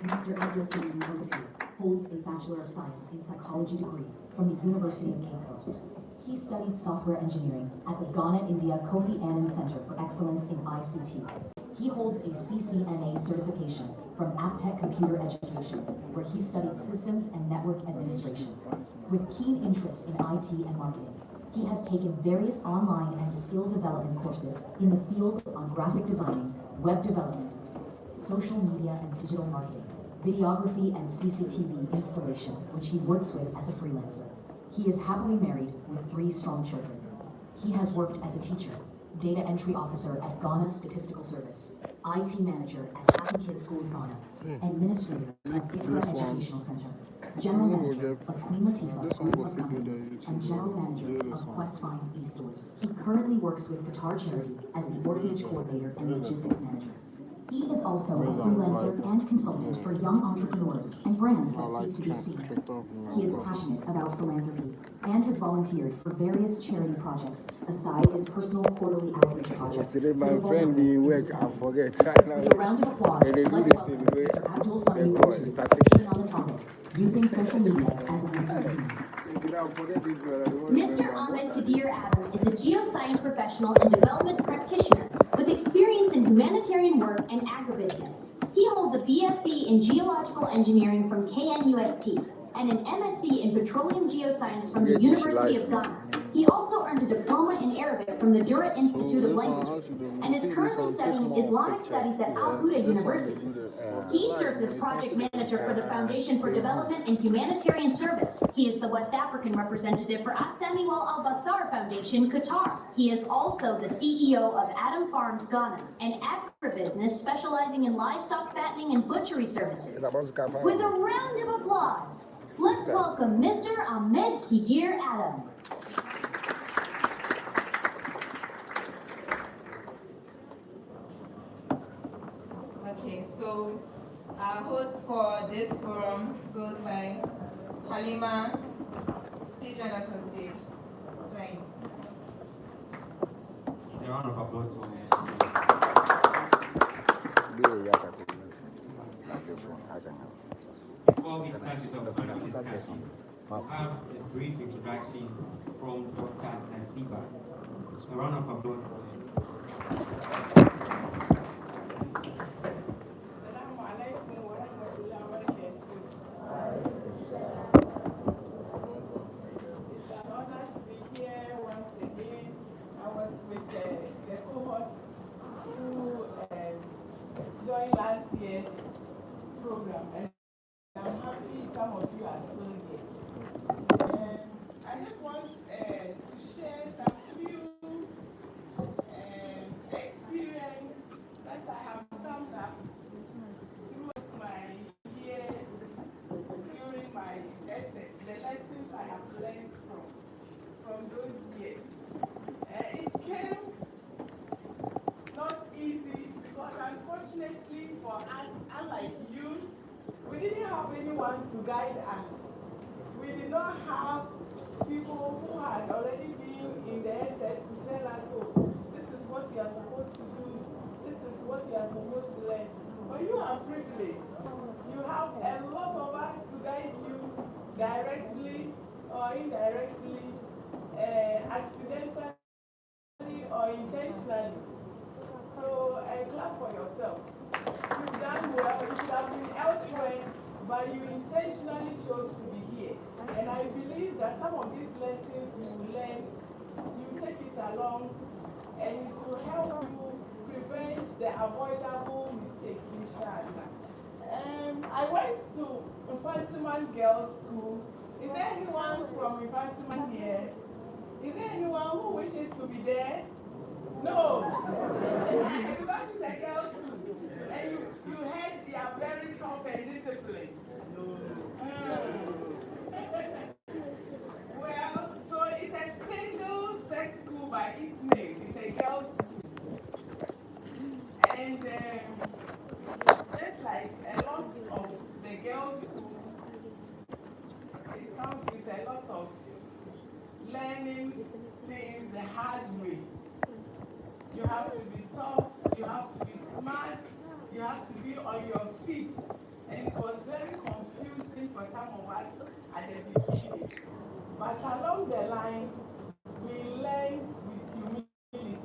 Mr. Abdul holds a Bachelor of Science in Psychology degree from the University of Cape Coast. He studied software engineering at the Ghana India Kofi Annan Center for Excellence in ICT. He holds a CCNA certification from Aptech Computer Education, where he studied systems and network administration. With keen interest in IT and marketing, he has taken various online and skill development courses in the fields on graphic designing, web development, social media and digital marketing, videography and CCTV installation, which he works with as a freelancer. He is happily married with 3 strong children. He has worked as a teacher, data entry officer at Ghana Statistical Service, IT manager at Happy Kids Schools Ghana, administrator of ICRA Educational Center, general manager of Queen Latifah Group of Companies, and general manager of Quest Find eStores. He currently works with Qatar Charity as the orphanage coordinator and logistics manager. He is also a freelancer and consultant for young entrepreneurs and brands that seek to be seen. He is passionate about philanthropy and has volunteered for various charity projects aside his personal quarterly outreach project. My friend, he works, I forget. With a round of applause, let's welcome Mr. Abdul Rahaman speaking on the topic, using social media as a listening team. Mr. Ahmed Kadir Adam is a geoscience professional and development practitioner with experience in humanitarian work and agribusiness. He holds a BSc in geological engineering from KNUST and an MSc in petroleum geoscience from the University of Ghana. He also earned a diploma in Arabic from the Dura Institute of Languages and is currently studying Islamic Studies at Al Huda University. He serves as project manager for the Foundation for Development and Humanitarian Service. He is the West African representative for As Samuel Al Basar Foundation, Qatar. He is also the CEO of Adam Farms Ghana, an agribusiness specializing in livestock fattening and butchery services. With a round of applause, let's welcome Mr. Ahmed Kadir Adam. Okay, so our host for this forum goes by Halima. Please join us on stage. Right. It's a round of applause for me. Before we start with our panel discussion, we'll have a brief introduction from Dr. Nasiba. A round of applause for him. Joined last year's program, and I'm happy some of you are still here. I just want to share some few experience that I have summed up through my years, during my lessons, the lessons I have learned from those years. It came not easy because unfortunately for us, unlike you, we didn't have anyone to guide us. We did not have people who had already been in the SS to tell us, oh, this is what you are supposed to do, this is what you are supposed to learn. But you are privileged. You have a lot of us to guide you directly or indirectly, accidentally or intentionally. So clap for yourself. You've done well. You could have been elsewhere, but you intentionally chose to be here. And I believe that some of these lessons you learn, you take it along, and it will help you prevent the avoidable mistakes, inshallah. I went to Infantiman Girls' School. Is there anyone from Infantiman here? Is there anyone who wishes to be there? No. Because it's a girls' school. And you heard they are very tough and disciplined. Well, so it's a single-sex school by its name. It's a girls' school. And just like a lot of the girls' schools, it comes with a lot of learning things the hard way. You have to be tough, you have to be smart, be on your feet. And it was very confusing for some of us at the beginning. But along the line, we learned with humility.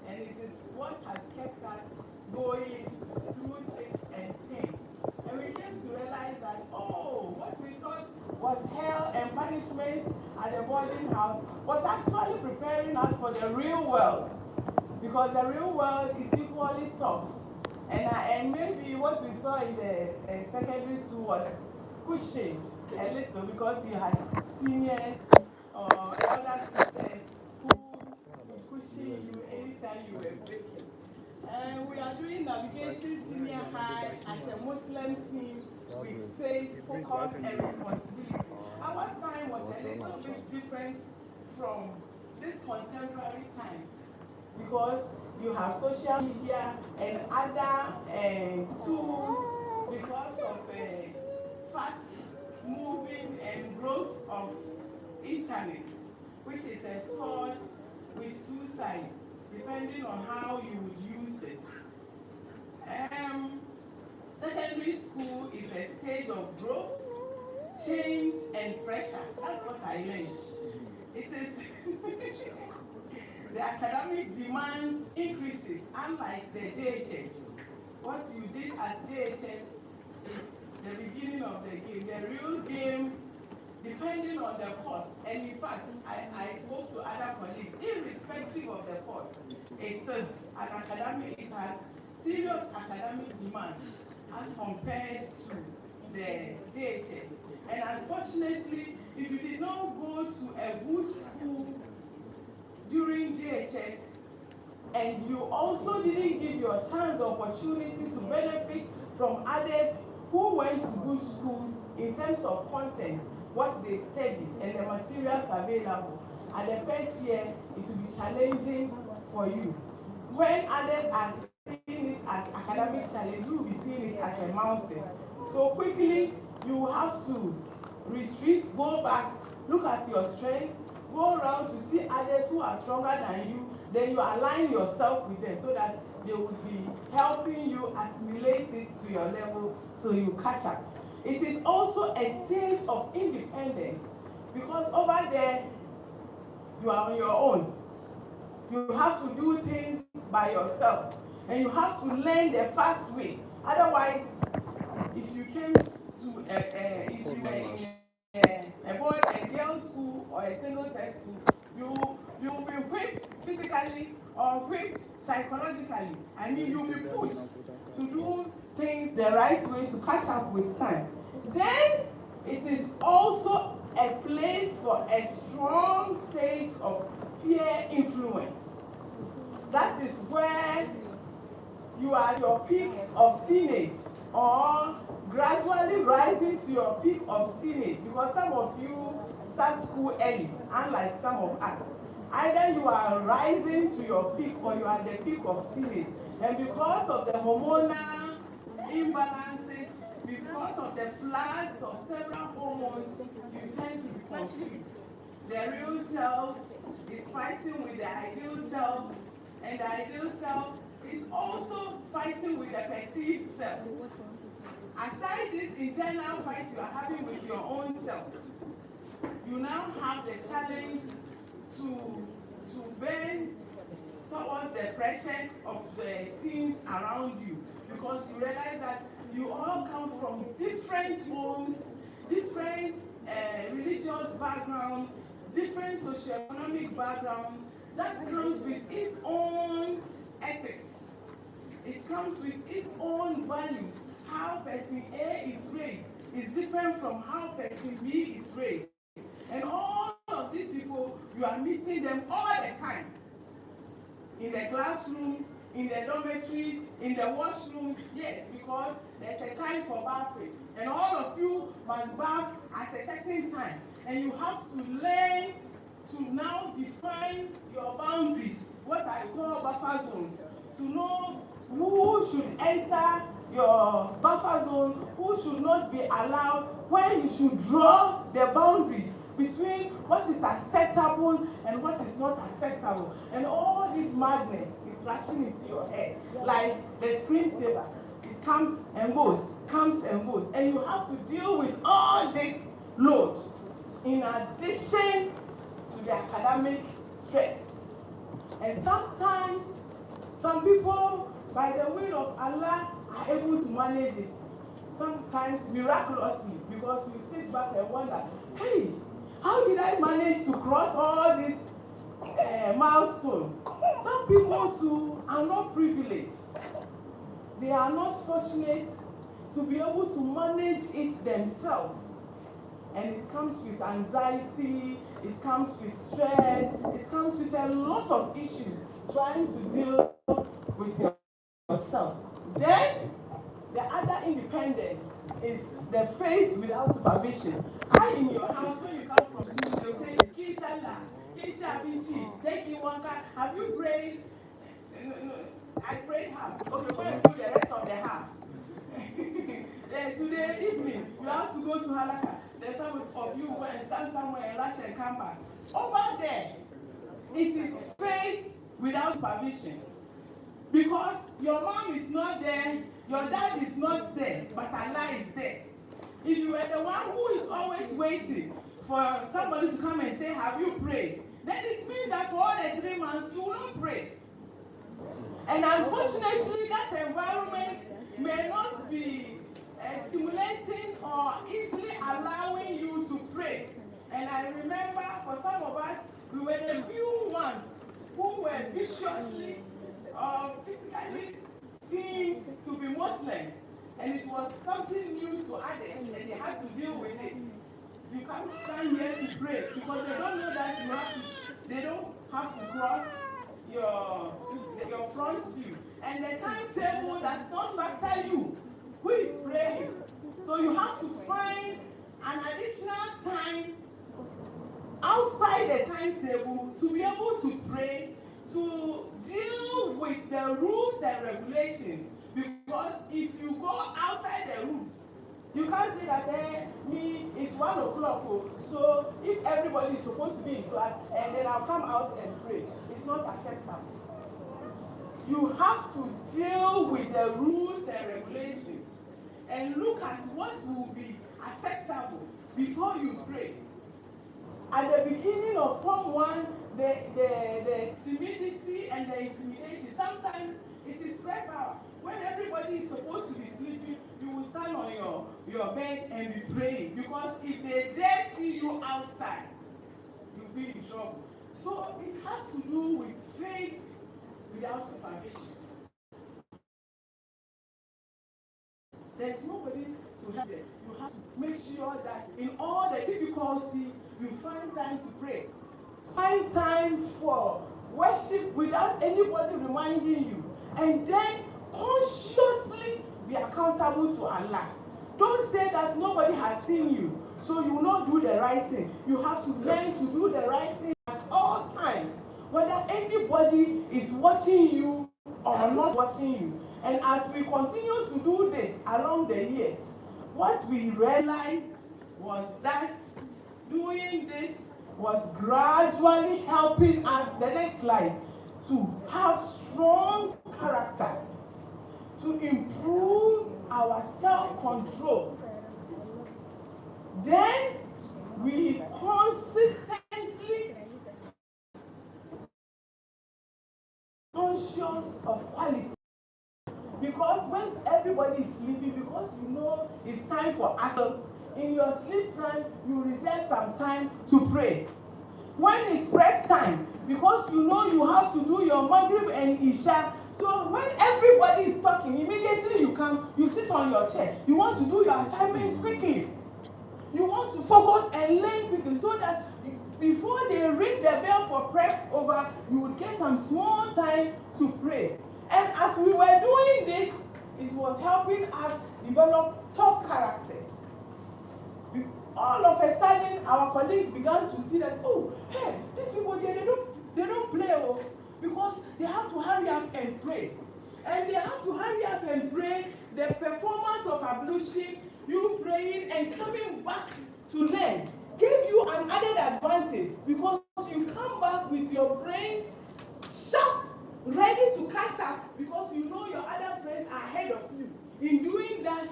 And it is what has kept us going through thick and thin. And we came to realize that, oh, what we thought was hell and punishment at the boarding house was actually preparing us for the real world. Because the real world is equally tough. And maybe what we saw in the secondary school was cushioned a little because you had seniors or elder sisters who would cushion you anytime you were breaking. And we are doing navigating senior high as a Muslim team with faith, focus, and responsibility. Our time was a little bit different from this contemporary times because you have social media and other tools because of fast moving and growth of internet, which is a sword with two sides, depending on how you would use it. Secondary school is a stage of growth, change, and pressure. That's what I learned. It is the academic demand increases, unlike the JHS. What you did at JHS is the beginning of the game. The real game, depending on the course. And in fact, I spoke to other colleagues, irrespective of the course, it is an academic, it has serious academic demand as compared to the JHS. And unfortunately, if you did not go to a good school during JHS, and you also didn't give your chance the opportunity to benefit from others who went to good schools in terms of content, what they studied, and the materials available, at the first year, it will be challenging for you. When others are seeing it as academic challenge, you will be seeing it as a mountain. So quickly, you have to retreat, go back, look at your strengths, go around to see others who are stronger than you, then you align yourself with them so that they will be helping you assimilate it to your level so you catch up. It is also a stage of independence because over there, you are on your own. You have to do things by yourself and you have to learn the fast way. Otherwise, if you came to if you were in a boy and girl school or a single sex school, you will be equipped physically or equipped psychologically. I mean, you will be pushed to do things the right way to catch up with time. Then it is also a place for a strong stage of peer influence. That is where you are at your peak of teenage or gradually rising to your peak of teenage, because some of you start school early, unlike some of us. Either you are rising to your peak or you are at the peak of teenage. And because of the hormonal imbalances, because of the floods of several hormones, you tend to be confused. The real self is fighting with the ideal self, and the ideal self is also fighting with the perceived self. Aside this internal fight you are having with your own self, you now have the challenge to bend towards the pressures of the things around you, because you realize that you all come from different homes, different religious background, different socioeconomic background. That comes with its own ethics. It comes with its own values. How person A is raised is different from how person B is raised. And all of these people, you are meeting them all the time. In the classroom, in the dormitories, in the washrooms, yes, because there's a time for bathing. And all of you must bath at a certain time. And you have to learn to now define your boundaries, what I call buffer zones, to know who should enter your buffer zone, who should not be allowed, where you should draw the boundaries between what is acceptable and what is not acceptable. And all this madness is rushing into your head, like the screensaver. It comes and goes, and you have to deal with all this load in addition to the academic stress. And sometimes, some people, by the will of Allah, are able to manage it. Sometimes miraculously, because you sit back and wonder, hey, how did I manage to cross all these milestones? Some people too are not privileged. They are not fortunate to be able to manage it themselves. And it comes with anxiety, it comes with stress, it comes with a lot of issues trying to deal with yourself. Then, the other independence is the faith without supervision. In your house, when you come from school, they'll say, Kisala, Kichabichi, take you one car. Have you prayed? No, I prayed half. Okay, go and do the rest of the half. Today evening, you have to go to Halaka. There's some of you go and stand somewhere and rush and come back. Over there, it is faith without supervision. Because your mom is not there, your dad is not there, but Allah is there. If you were the one who is always waiting for somebody to come and say, have you prayed? Then it means that for all the 3 months, you will not pray. And unfortunately, that environment may not be stimulating or easily allowing you to pray. And I remember for some of us, we were the few ones who were viciously or physically seen to be Muslims. And it was something new to others, and they had to deal with it. You can't stand here to pray because they don't know that they don't have to cross your front view. And the timetable does not factor you. Who is praying? So you have to find an additional time outside the timetable to be able to pray, to deal with the rules and regulations. Because if you go outside the rules, you can't say that it's 1 o'clock, so if everybody is supposed to be in class and then I'll come out and pray, it's not acceptable. You have to deal with the rules and regulations and look at what will be acceptable before you pray. At the beginning of Form 1, the timidity and the intimidation, sometimes it is prayer power. When everybody is supposed to be sleeping, you will stand on your bed and be praying. Because if they dare see you outside, you'll be in trouble. So it has to do with faith without supervision. There's nobody to help them. You have to make sure that in all the difficulty, you find time to pray. Find time for worship without anybody reminding you. And then consciously be accountable to Allah. Don't say that nobody has seen you, so you will not do the right thing. You have to learn to do the right thing at all times, whether anybody is watching you or not watching you. And as we continue to do this along the years, what we realized was that doing this was gradually helping us, the next slide, to have strong character, to improve our self-control. Then we consistently conscious of quality. Because when everybody is sleeping, because you know it's time for action, in your sleep time, you reserve some time to pray. When it's prep time, because you know you have to do your Maghrib and Isha, so when everybody is talking, immediately you come, you sit on your chair. You want to do your assignment quickly. You want to focus and learn quickly so that before they ring the bell for prep over, you would get some small time to pray. And as we were doing this, it was helping us develop tough characters. All of a sudden, our colleagues began to see that, oh, hey, these people here, they don't play, because they have to hurry up and pray. And they have to hurry up and pray. The performance of ablution, you praying and coming back to learn, gave you an added advantage because you come back with your brains sharp, ready to catch up because you know your other friends are ahead of you In doing that,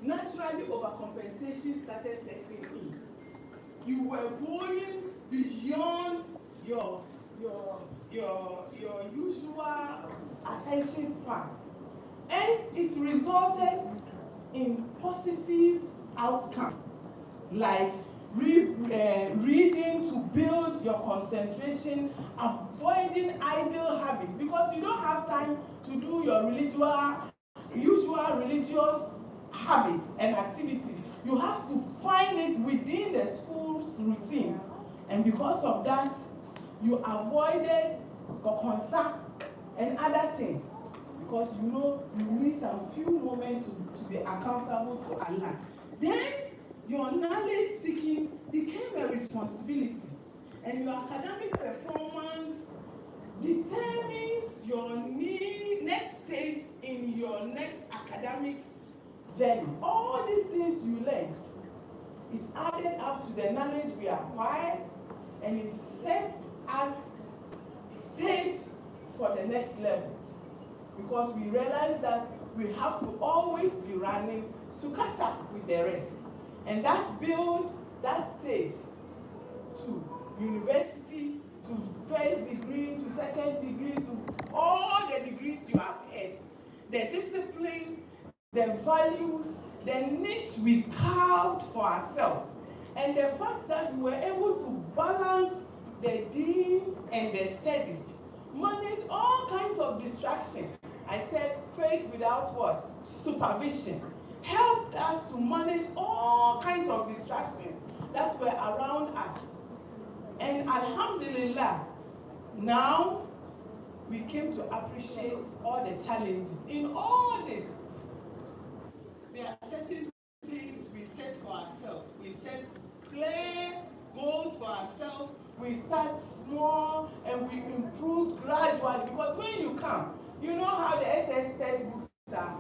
naturally overcompensation started setting in. You were going beyond your usual attention span, and it resulted in positive outcome, like reading to build your concentration, avoiding idle habits, because you don't have time to do your usual religious habits and activities. You have to find it within the school's routine, and because of that, you avoided concern and other things, because you know you need some few moments to be accountable to Allah. Then your knowledge seeking became a responsibility, and your academic performance determines your next stage in your next academic journey. All these things you learned, it added up to the knowledge we acquired, and it set us stage for the next level, because we realize that we have to always be running to catch up with the rest, and that build that stage to university, to first degree, to second degree, to all the degrees you have had. The discipline, the values, the niche we carved for ourselves, and the fact that we were able to balance the deen and the studies, manage all kinds of distraction. I said faith without what? Supervision. Helped us to manage all kinds of distractions that were around us. And Alhamdulillah, now we came to appreciate all the challenges. In all this, there are certain things we set for ourselves. We set clear goals for ourselves. We start small and we improve gradually. Because when you come, you know how the SS textbooks are.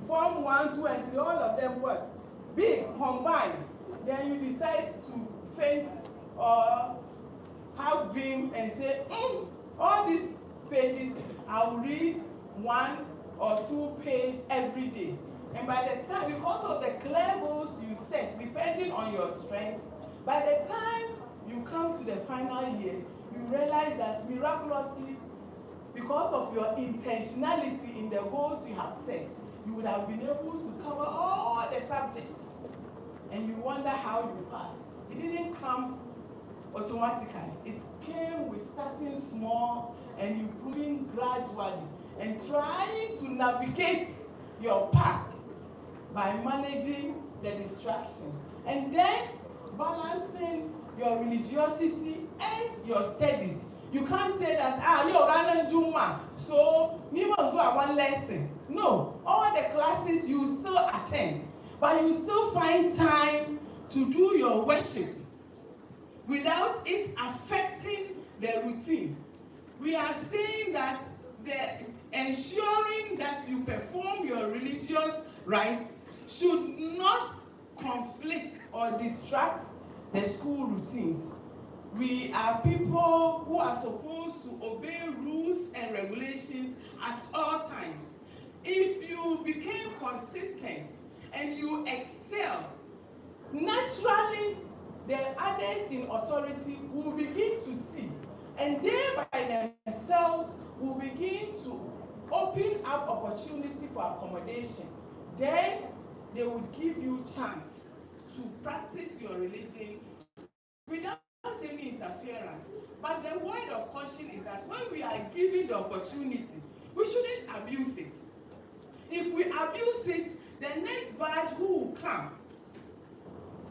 Form 1, 2, and 3, all of them what? Big, combined. Then you decide to faint or have vim and say, all these pages, I'll read 1 or 2 pages every day. And by the time, because of the clear goals you set, depending on your strength, by the time you come to the final year, you realize that miraculously, because of your intentionality in the goals you have set, you would have been able to cover all the subjects. And you wonder how you passed. It didn't come automatically. It came with starting small and improving gradually and trying to navigate your path by managing the distraction. And then balancing your religiosity and your studies. You can't say that, you're running Juma, so me must do one lesson. No, all the classes you still attend, but you still find time to do your worship without it affecting the routine. We are saying that ensuring that you perform your religious rites should not conflict or distract the school routines. We are people who are supposed to obey rules and regulations at all times. If you became consistent and you excel, naturally the others in authority will begin to see, and they by themselves will begin to open up opportunity for accommodation. Then they would give you chance to practice your religion without any interference. But the word of caution is that when we are given the opportunity, we shouldn't abuse it. If we abuse it, the next batch who will come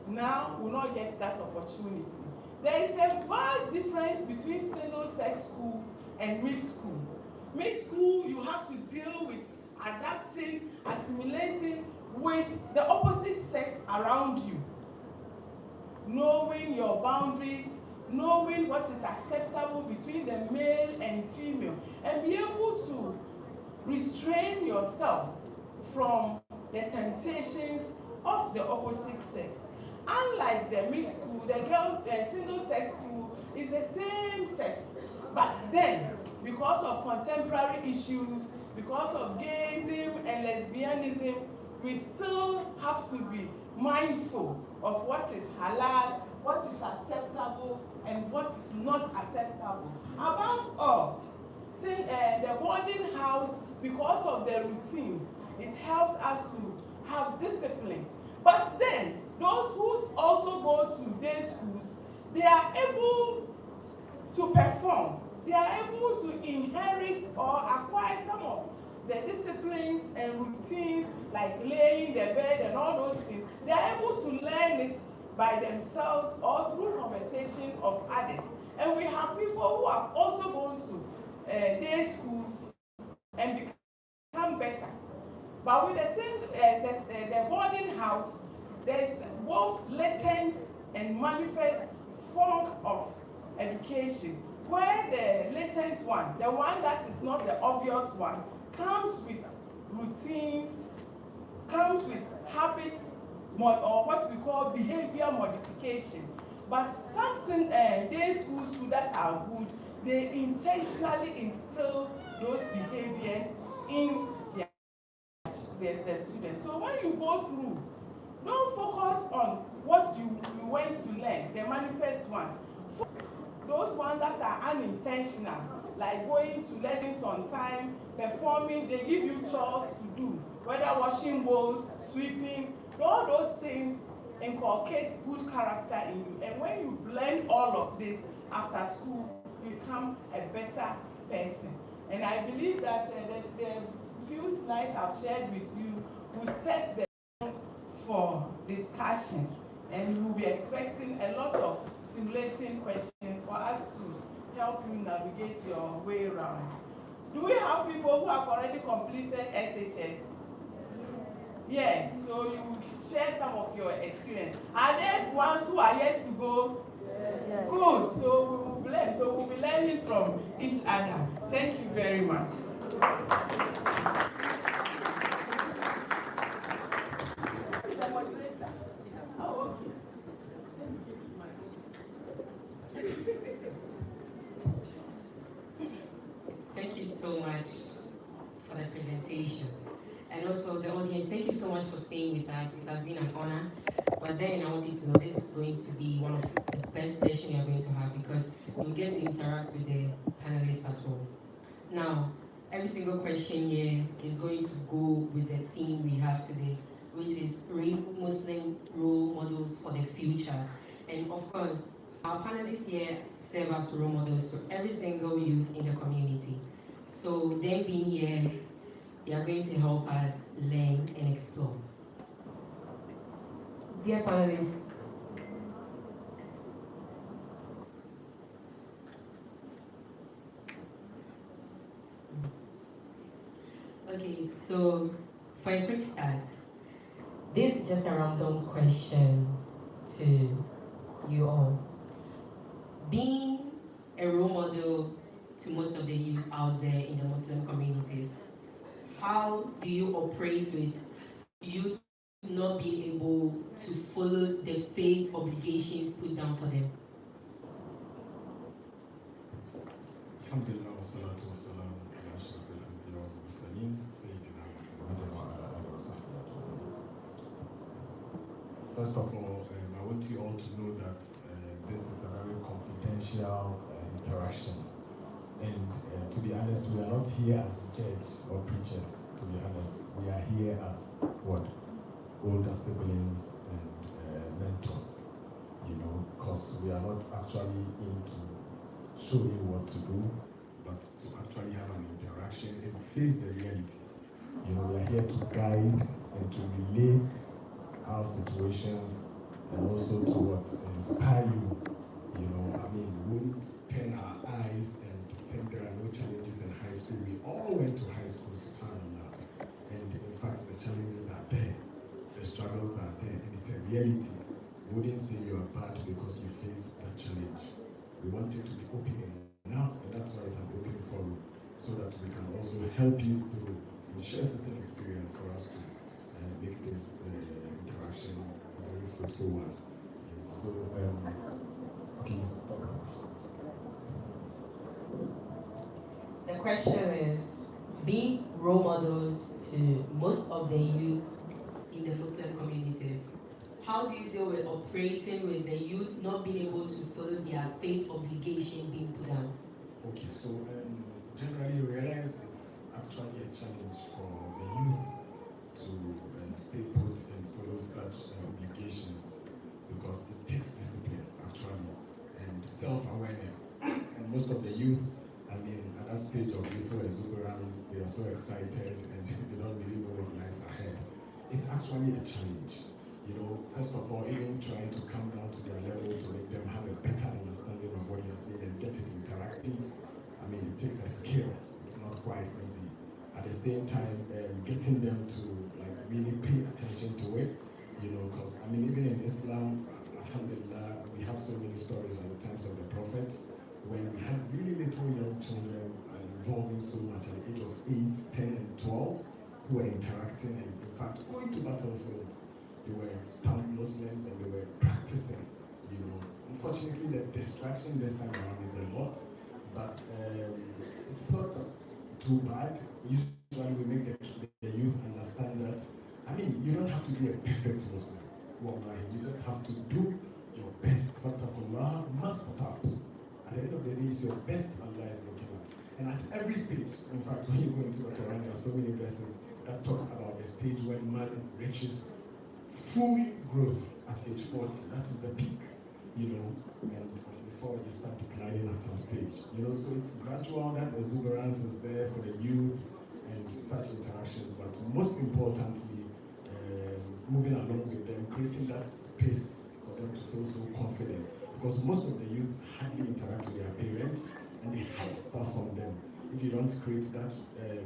now will not get that opportunity. There is a vast difference between single-sex school and mixed school. Mixed school, you have to deal with adapting, assimilating with the opposite sex around you, knowing your boundaries, knowing what is acceptable between the male and female, and be able to restrain yourself from the temptations of the opposite sex. Unlike the mixed school, the single-sex school is the same sex, but then, because of contemporary issues, because of gayism and lesbianism, we still have to be mindful of what is halal, what is acceptable, and what is not acceptable. Above all, see, the boarding house, because of the routines, it helps us to have discipline. But then, those who also go to day schools, they are able to perform. They are able to inherit or acquire some of the disciplines and routines, like laying the bed and all those things. They are able to learn it by themselves or through conversation of others. And we have people who have also gone to day schools and become better. But with the same, the boarding house, there's both latent and manifest form of education, where the latent one, the one that is not the obvious one, comes with routines, comes with habits, or what we call behavior modification. But some day school students that are good, they intentionally instill those behaviors in the students. So when you go through, don't focus on what you went to learn, the manifest one. Those ones that are unintentional, like going to lessons on time, performing, they give you chores to do, whether washing bowls, sweeping, all those things inculcate good character in you. And when you blend all of this after school, you become a better person. And I believe that the few slides I've shared with you will set the tone for discussion, and we'll be expecting a lot of stimulating questions for us to help you navigate your way around. Do we have people who have already completed SHS? Yes, so you share some of your experience. Are there ones who are yet to go? Yes. Good, so we will learn. So we'll be learning from each other. Thank you very much. Thank you so much for the presentation. And also the audience, thank you so much for staying with us. It has been an honor. But then I want you to know this is going to be one of the best sessions you're going to have, because you'll get to interact with the panelists as well. Now, every single question here is going to go with the theme we have today, which is Muslim role models for the future. And of course, our panelists here serve as role models to every single youth in the community. So them being here, they are going to help us learn and explore. Dear panelists, okay, so for a quick start, this is just a random question to you all. Being a role model to most of the youth out there in the Muslim communities, how do you operate with youth not being able to follow the faith obligations put down for them? Alhamdulillah wa salatu wa salam ala ashrafil anbiya wal mursalin sayyidina Muhammadin wa ala alihi wa sahbihi. First of all, I want you all to know that this is a very confidential interaction. And to be honest, we are not here as judges or preachers, to be honest. We are here as what? Older siblings and mentors, you know, because we are not actually into showing what to do, but to actually have an interaction and face the reality. You know, we are here to guide and to relate our situations and also to what? Inspire you. You know, I mean, we won't turn our eyes and think there are no challenges in high school. We all went to high school, subhanAllah. And in fact, the challenges are there. The struggles are there. And it's a reality. We wouldn't say you are bad because you faced that challenge. We want it to be open enough, and that's why it's an open forum, so that we can also help you through and share certain experience for us to make this interaction a very fruitful one. So, okay, stop. The question is, be role models to most of the youth how do you deal with operating with the youth not being able to follow their faith obligation being put down? Okay, so generally you realize it's actually a challenge for the youth to stay put and follow such obligations, because it takes discipline actually and self-awareness. And most of the youth, I mean, at that stage of youthful exuberance, they are so excited and they don't really know what lies ahead. It's actually a challenge. You know, first of all, even trying to come down to their level to make them have a better understanding of what you're saying and get it interactive. I mean, it takes a skill. It's not quite easy. At the same time, getting them to like really pay attention to it. You know, because I mean, even in Islam, alhamdulillah, we have so many stories at the times of the prophets when we had really little young children involving so much at the age of 8, 10, and 12 who were interacting and in fact going to battlefields. They were staunch Muslims and they were practicing, you know. Unfortunately, the distraction this time around is a lot, but it's not too bad. Usually we make the youth understand that, I mean, you don't have to be a perfect Muslim. Wallahi, you just have to do your best. Fattakullah mastata'tu. At the end of the day, it's your best Allah is looking at. And at every stage, in fact, when you go into the Quran, there are so many verses that talks about the stage when man reaches full growth at age 40. That is the peak, you know, and before you start declining at some stage, you know. So it's gradual. That exuberance is there for the youth and such interactions, but most importantly, moving along with them, creating that space for them to feel so confident, because most of the youth hardly interact with their parents and they hide stuff from them. If you don't create that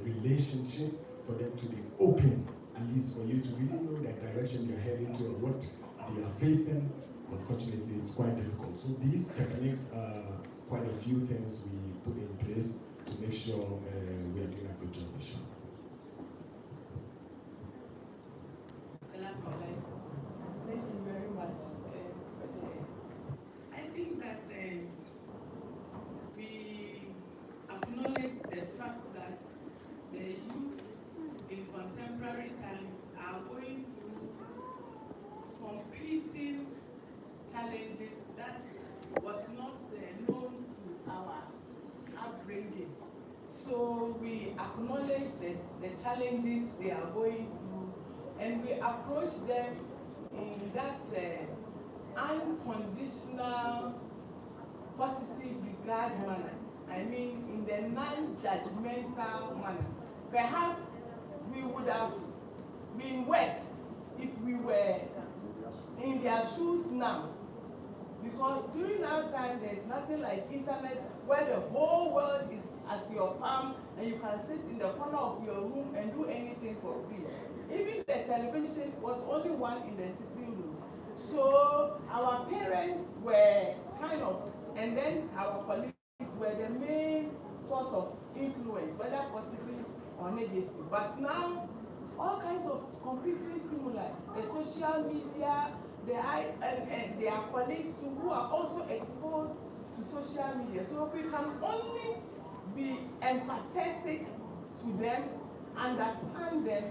relationship for them to be open, at least for you to really know the direction you're heading to and what they are facing, unfortunately, it's quite difficult. So these techniques are quite a few things we put in place to make sure we are doing a good job. Thank you very much. I think that we acknowledge the fact that the youth in contemporary times are going through competing challenges that was not known to our upbringing. So we acknowledge the challenges they are going through, and we approach them in that unconditional, positive regard manner. I mean, in the non-judgmental manner. Perhaps we would have been worse if we were in their shoes now. Because during our time, there's nothing like internet where the whole world is at your palm and you can sit in the corner of your room and do anything for free. Even the television was only one in the sitting room. So our parents were kind of, and then our colleagues were the main source of influence, whether positive or negative. But now, all kinds of competing stimuli, the social media, and their colleagues too, who are also exposed to social media. So we can only be empathetic to them, understand them,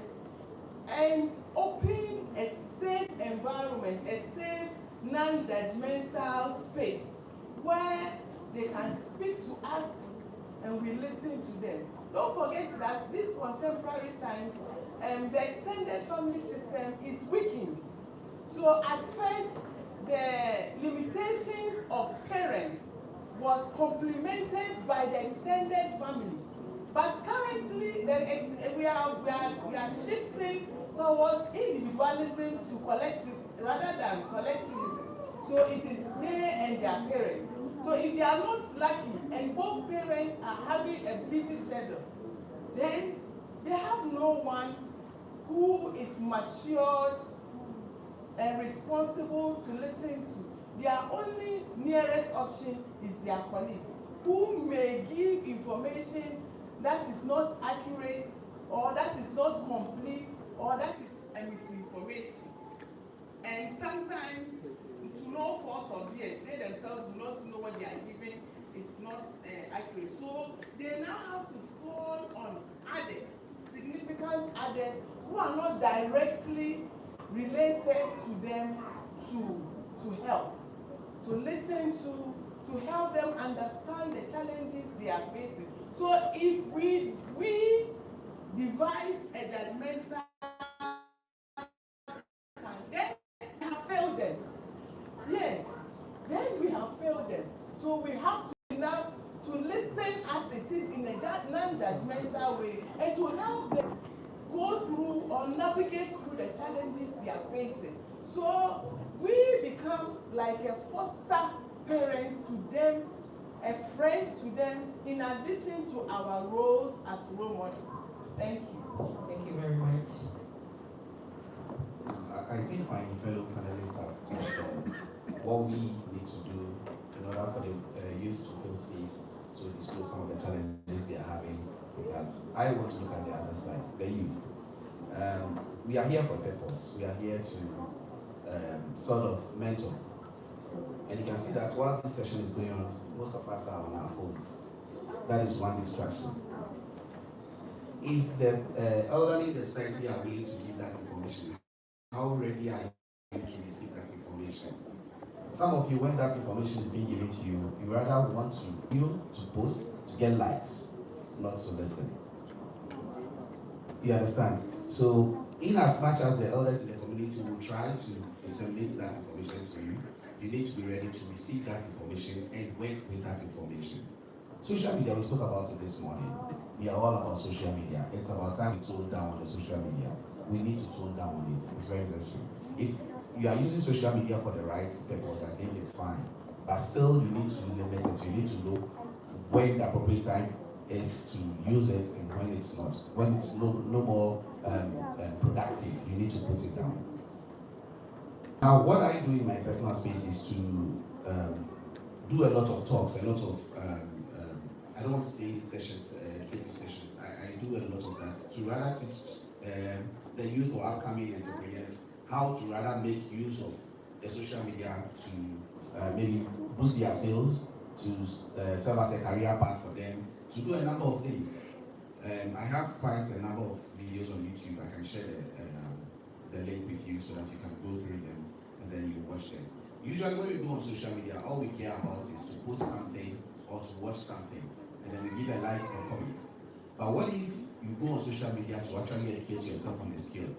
and open a safe environment, a safe, non-judgmental space where they can speak to us and we listen to them. Don't forget that these contemporary times, the extended family system is weakened. So at first, the limitations of parents was complemented by the extended family. But currently, we are shifting towards individualism to collective rather than collectivism. So it is they and their parents. So if they are not lucky and both parents are having a busy schedule, then they have no one who is matured and responsible to listen to. Their only nearest option is their colleagues, who may give information that is not accurate, or that is not complete, or that is a misinformation. And sometimes, to no fault of theirs, they themselves do not know what they are giving is not accurate. So they now have to fall on others, significant others, who are not directly related to them to help, to listen to help them understand the challenges they are facing. So if we devise a judgmental, then we have failed them. Yes, then we have failed them. So we have to be enough to listen as it is in a non-judgmental way, and to help them go through or navigate through the challenges they are facing. So we become like a foster parent to them, a friend to them, in addition to our roles as role models. Thank you. Thank you very much. I think my fellow panelists have touched on what we need to do in order for the youth to feel safe to disclose some of the challenges they are having with us. I want to look at the other side, the youth. We are here for a purpose. We are here to sort of mentor. And you can see that while this session is going on, most of us are on our phones. That is one distraction. If the elderly in the society are willing to give that information, how ready are you to receive that information? Some of you, when that information is being given to you, you rather want to post, to get likes, not to listen. You understand? So, in as much as the elders in the community will try to disseminate that information to you, you need to be ready to receive that information and work with that information. Social media, we spoke about it this morning. We are all about social media. It's about time to tone down on the social media. We need to tone down on it. It's very necessary. If you are using social media for the right purpose, I think it's fine. But still, you need to limit it. You need to know when the appropriate time is to use it and when it's not. When it's no more productive, you need to put it down. Now, what I do in my personal space is to do a lot of talks, a lot of, I don't want to say sessions, educative sessions. I do a lot of that to rather teach the youth or upcoming entrepreneurs how to rather make use of the social media to maybe boost their sales, to serve as a career path for them, to do a number of things. I have quite a number of videos on YouTube. I can share the link with you so that you can go through them and then you watch them. Usually when we go on social media, all we care about is to post something or to watch something, and then we give a like or comment. But what if you go on social media to actually educate yourself on the skill?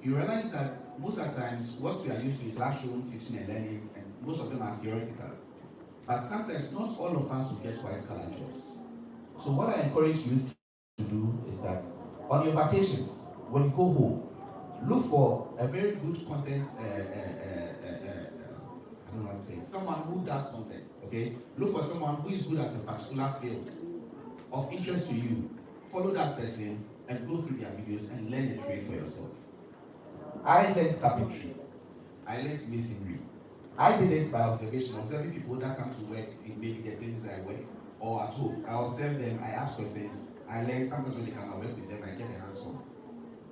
You realize that most of the times what we are used to is classroom teaching and learning, and most of them are theoretical. But sometimes not all of us will get white-collar jobs. So what I encourage you to do is that on your vacations, when you go home, look for a very good content, I don't know how to say it, someone who does content, okay? Look for someone who is good at a particular field of interest to you. Follow that person and go through their videos and learn a trade for yourself. I learned carpentry. I learned masonry. I did it by observation, observing people that come to work in maybe the places I work or at home. I observe them, I ask questions, I learn. Sometimes when they come, I work with them, I get their hands on.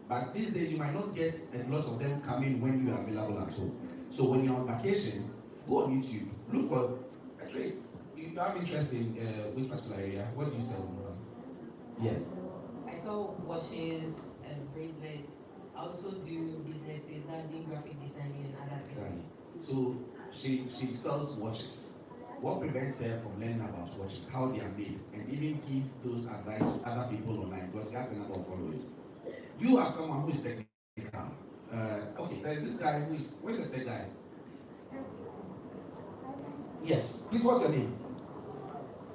But these days, you might not get a lot of them coming when you are available at home. So when you're on vacation, go on YouTube, look for a trade. You have interest in which particular area? What do you sell? Yes. I sell watches and bracelets. I also do businesses, that's doing graphic designing and other things. Exactly. So she sells watches. What prevents her from learning about watches, how they are made, and even give those advice to other people online, because that's another following. You are someone who is technical. Okay, there's this guy who is, where's the tech guy? Yes, please, what's your name?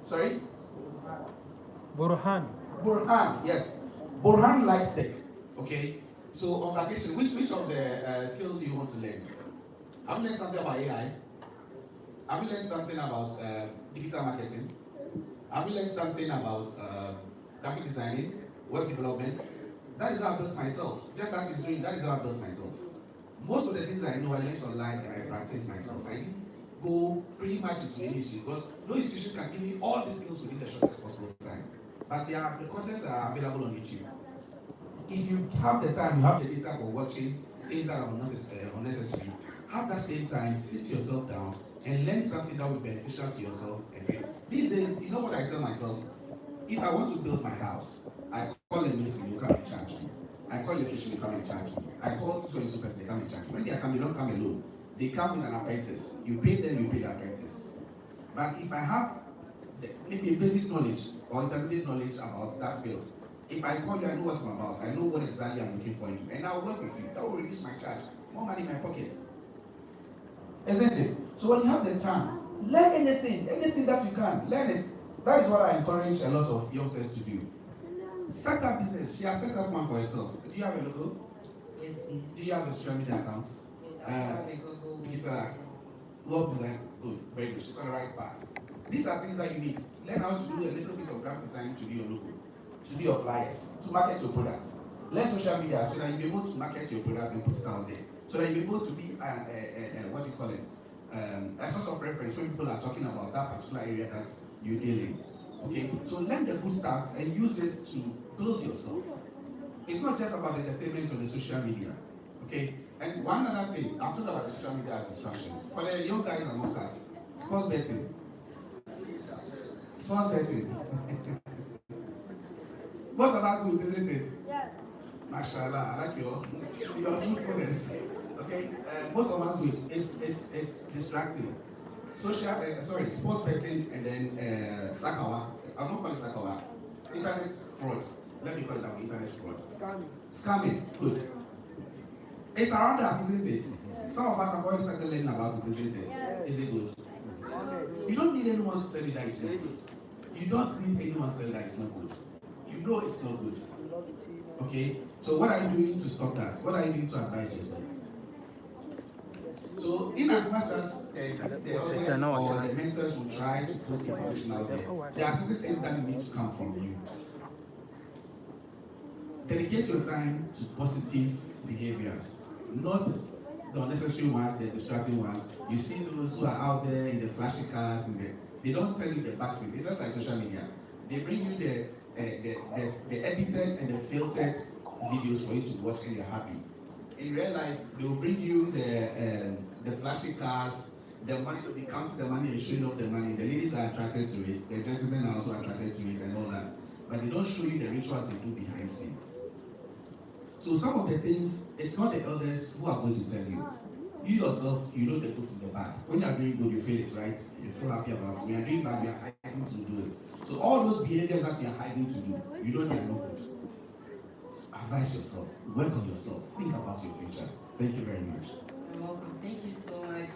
Sorry? Burhan. Burhan, yes. Burhan likes tech, okay? So on vacation, which of the skills do you want to learn? Have you learned something about AI? Have you learned something about digital marketing? Have you learned something about graphic designing, web development? That is how I built myself. Just as he's doing, that is how I built myself. Most of the things I know, I learned online and I practiced myself. I didn't go pretty much into any institution because no institution can give me all these skills within the shortest possible time. But the content are available on YouTube. If you have the time, you have the data for watching things that are unnecessary, have that same time, sit yourself down and learn something that will be beneficial to yourself. These days, you know what I tell myself? If I want to build my house, I call a mason, you come and charge me. I call electrician, you come and charge me. I call so and so person, they come and charge me. When they come, they don't come alone. they come with an apprentice. You pay them, you pay the apprentice. But if I have maybe a basic knowledge or intermediate knowledge about that field, if I call you, I know what I'm about. I know what exactly I'm looking for in you, and I'll work with you. That will reduce my charge. More money in my pocket. Isn't it? So when you have the chance, learn anything that you can, learn it. That is what I encourage a lot of youngsters to do. Set up business. She has set up one for herself. Do you have a logo? Yes, please. Do you have a social media account? Yes, I have a Google. It's a web design. Good, very good. She's on the right path. These are things that you need. Learn how to do a little bit of graphic design to do your logo, to do your flyers, to market your products. Learn social media so that you'll be able to market your products and put it out there. So that you'll be able to be what do you call it? A source of reference when people are talking about that particular area that you're dealing. Okay? So learn the good stuff and use it to build yourself. It's not just about entertainment on the social media. Okay? And one other thing, I've talked about the social media as distractions. For the young guys amongst us, sports betting. Sports betting. Most of us do it, isn't it? Yeah. Mashallah, I like your truthfulness. Okay? Most of us do it. It's distracting. Sports betting and then Sakawa. I'm not calling it Sakawa. Internet fraud. Let me call it that way, internet fraud. Scamming. Good. It's around us, isn't it? Some of us have already started learning about it, isn't it? Yes. Is it good? You don't need anyone to tell you that it's not good. You don't need anyone to tell you that it's not good. You know it's not good. Okay? So what are you doing to stop that? What are you doing to advise yourself? So in as much as the or the mentors will try to put information out there are certain things that need to come from you. Dedicate your time to positive behaviors, not the unnecessary ones, the distracting ones. You see those who are out there in the flashy cars, they don't tell you the backseat. It's just like social media. They bring you the edited and the filtered videos for you to watch and you're happy. In real life, they will bring you the flashy cars, the money, they count the money and showing off the money. The ladies are attracted to it, the gentlemen are also attracted to it and all that. But they don't show you the rituals they do behind the scenes. So some of the things, it's not the elders who are going to tell you. You yourself, you know the good from the bad. When you are doing good, you feel it, right? You feel happy about it. When you are doing bad, you are hiding to do it. So all those behaviors that you are hiding to do, you know they are not good. Advise yourself, work on yourself, think about your future. Thank you very much. You're welcome. Thank you so much.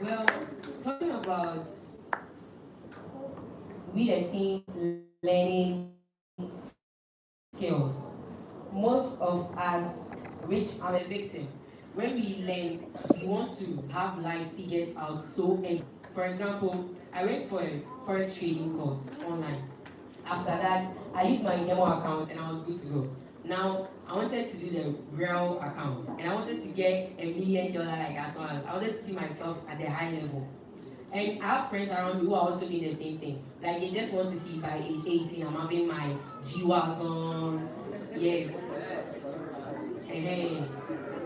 Well, talking about we the teens learning skills, most of us, which I'm a victim, when we learn, we want to have life figured out so early. For example, I went for a forex trading course online. After that, I used my demo account and I was good to go. Now, I wanted to do the real account and I wanted to get $1 million like at once. I wanted to see myself at the high level. And I have friends around me who are also doing the same thing. Like they just want to see by age 18, I'm having my G-Wagon. Yes.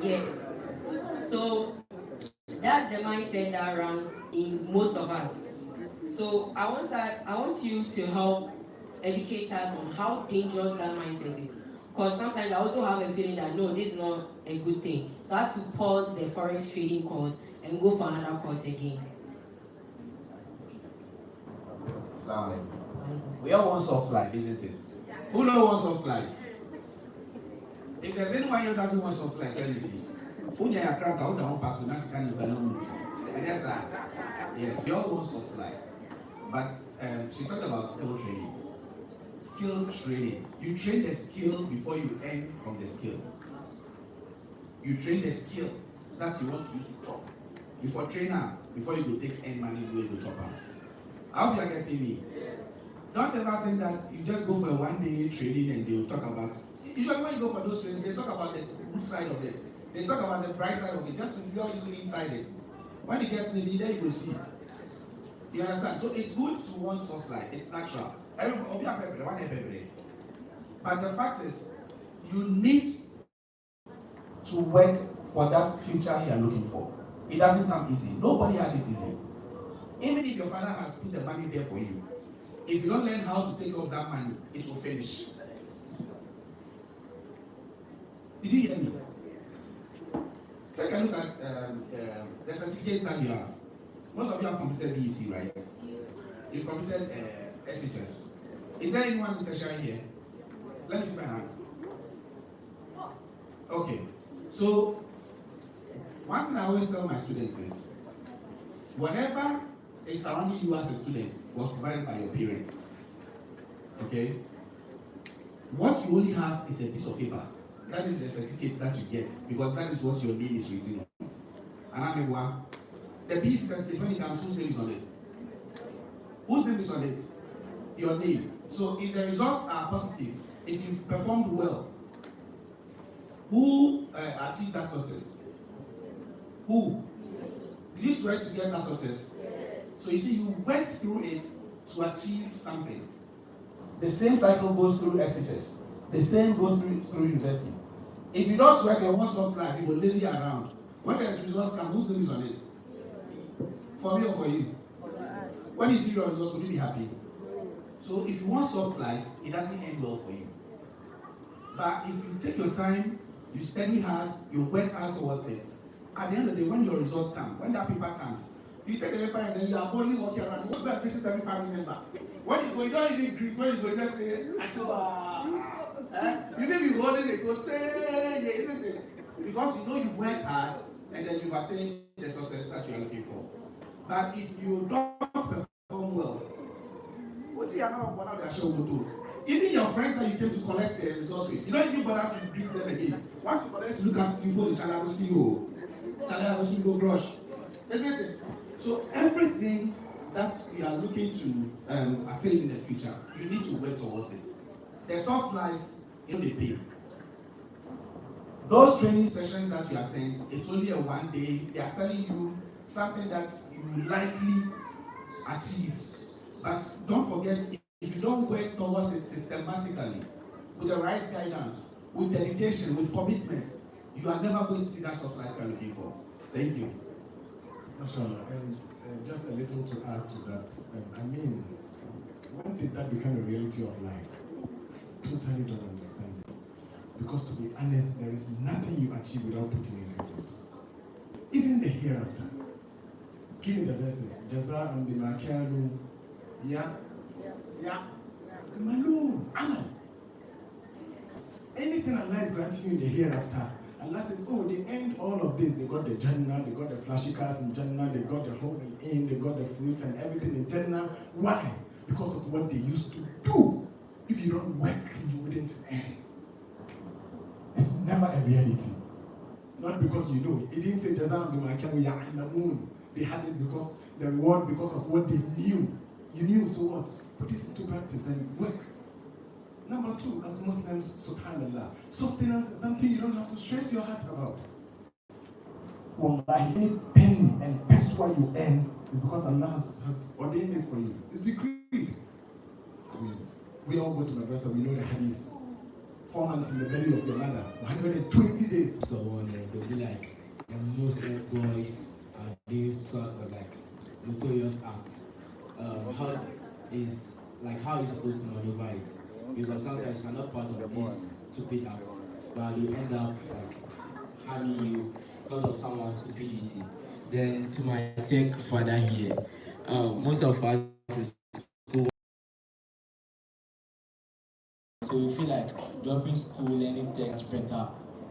Yes. So that's the mindset that runs in most of us. So I want you to help educate us on how dangerous that mindset is. Because sometimes I also have a feeling that no, this is not a good thing. So I had to pause the forex trading course and go for another course again. We all want soft life, isn't it? Who don't want soft life? If there's anyone who doesn't want soft life, let me see. Yes, we all want soft life. But she talked about skill training. Skill training. You train the skill before you earn from the skill. You train the skill that you want to use to talk. Before trainer, before you go take any money, you go chop out. I hope you are getting me. Don't ever think that you just go for a one-day training and they will talk about. Usually when you go for those trainings, they talk about the good side of it. They talk about the bright side of it, just to see how you see inside it. When you get to the leader, you will see. You understand? So it's good to want soft life. It's natural. But the fact is, you need to work for that future you are looking for. It doesn't come easy. Nobody had it easy. Even if your father has put the money there for you, if you don't learn how to take off that money, it will finish. Did you hear me? the certificates that you have, most of you have completed BEC, right? You've completed SHS. Is there anyone with tertiary here? Let me see my hands. Okay. So, one thing I always tell my students is, whatever is surrounding you as a student was provided by your parents. Okay? What you only have is a piece of paper. That is the certificate that you get, because that is what your name is written on. And I mean, the BEC certificate, when it comes, whose name is on it? Whose name is on it? Your name. So if the results are positive, if you've performed well, who achieved that success? Who? Did you swear to get that success? Yes. So you see, you went through it to achieve something. The same cycle goes through SHS. The same goes through university. If you don't sweat your one soft life, you will lazy around. When the results come, whose name is on it? For me or for you? When you see your results, will you be happy? So if you want soft life, it doesn't end well for you. But if you take your time, you study hard, you work hard towards it, at the end of the day, when your results come, when that paper comes, you take the paper and then you are boldly walking around. You go back visit every family member. When you go, you don't even greet. When you go, you just say, you may be holding it, go say, yeah, isn't it? Because you know you've worked hard and then you've attained the success that you are looking for. But if you don't perform well, what do you know what they show do? Even your friends that you came to collect the results with, you don't even bother to greet them again. Once you collect to look at you for the channel, will see you. Channel will go brush. Isn't it? So everything that we are looking to attain in the future, you need to work towards it. The soft life, you know, they pay. Those training sessions that you attend, it's only a one day. They are telling you something that you will likely achieve. But don't forget, if you don't work towards it systematically, with the right guidance, with dedication, with commitment, you are never going to see that soft life you are looking for. Thank you. Mashallah, and just a little to add to that. I mean, when did that become a reality of life? Totally don't understand it. Because to be honest, there is nothing you achieve without putting in effort. Even the hereafter. Give me the verses. Jaza and Bimakanu. Yeah. Malum. Amal. Anything Allah is granting you in the hereafter, Allah says, oh, they end all of this. They got the Jannah, they got the flashy cars in Jannah, they got the whole in, they got the fruits and everything in Jannah. Why? Because of what they used to do. If you don't work, you wouldn't earn. It's never a reality. Not because you know. It didn't say Jazam Bimakanu Ya'lamun. They had it because the reward, because of what they knew. You knew, so what? Put it into practice and work. Number two, as Muslims, subhanallah, sustenance is something you don't have to stress your heart about. Wallahi, any penny and peswa you earn is because Allah has ordained it for you. It's decreed. We all go to madrasa, we know the hadith. 4 months in the belly of your mother, 120 days. So they'll be like, Muslim boys are doing sort of like notorious acts. How is supposed to maneuver it? Because sometimes you're not part of these stupid acts, but you end up like having you because of someone's stupidity. Then to my tech father here, most of us in school, so we feel like dropping school, learning tech is better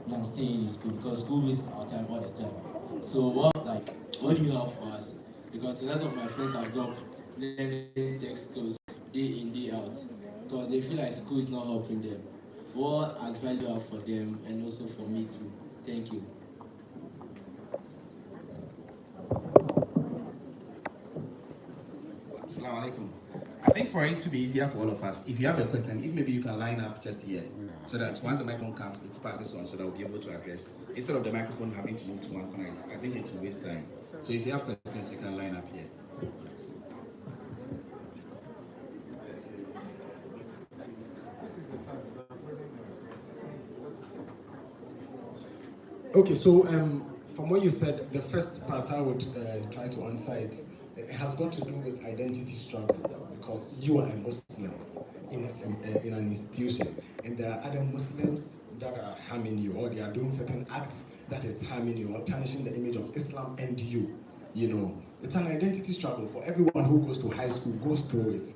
than staying in school because school wastes our time all the time. So what do you have for us? Because a lot of my friends have dropped learning tech skills day in, day out because they feel like school is not helping them. What advice do you have for them and also for me too? Thank you. Assalamu alaikum. I think for it to be easier for all of us, if you have a question, if maybe you can line up just here, so that once the microphone comes, it passes on, so that we'll be able to address. Instead of the microphone having to move to one corner, I think it will waste time. So if you have questions, you can line up here. Okay, so from what you said, the first part I would try to answer it has got to do with identity struggle because you are a Muslim in an institution and there are other Muslims that are harming you, or they are doing certain acts that is harming you or tarnishing the image of Islam and you. You know, it's an identity struggle for everyone who goes to high school, goes through it.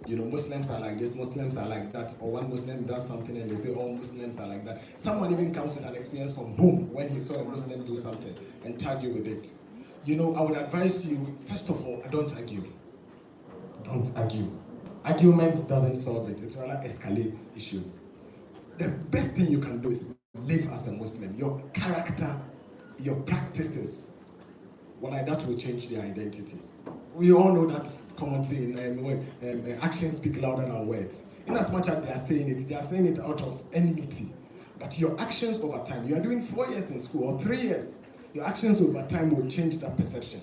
You know, Muslims are like this, Muslims are like that, or one Muslim does something and they say all Muslims are like that. Someone even comes with an experience from home when he saw a Muslim do something and tag you with it. You know, I would advise you, first of all, don't argue. Don't argue. Argument doesn't solve it, it rather escalates issue. The best thing you can do is live as a Muslim. Your character, your practices, well, like that will change their identity. We all know that common saying, actions speak louder than words. In as much as they are saying it out of enmity. But your actions over time, you are doing 4 years in school or 3 years, your actions over time will change that perception.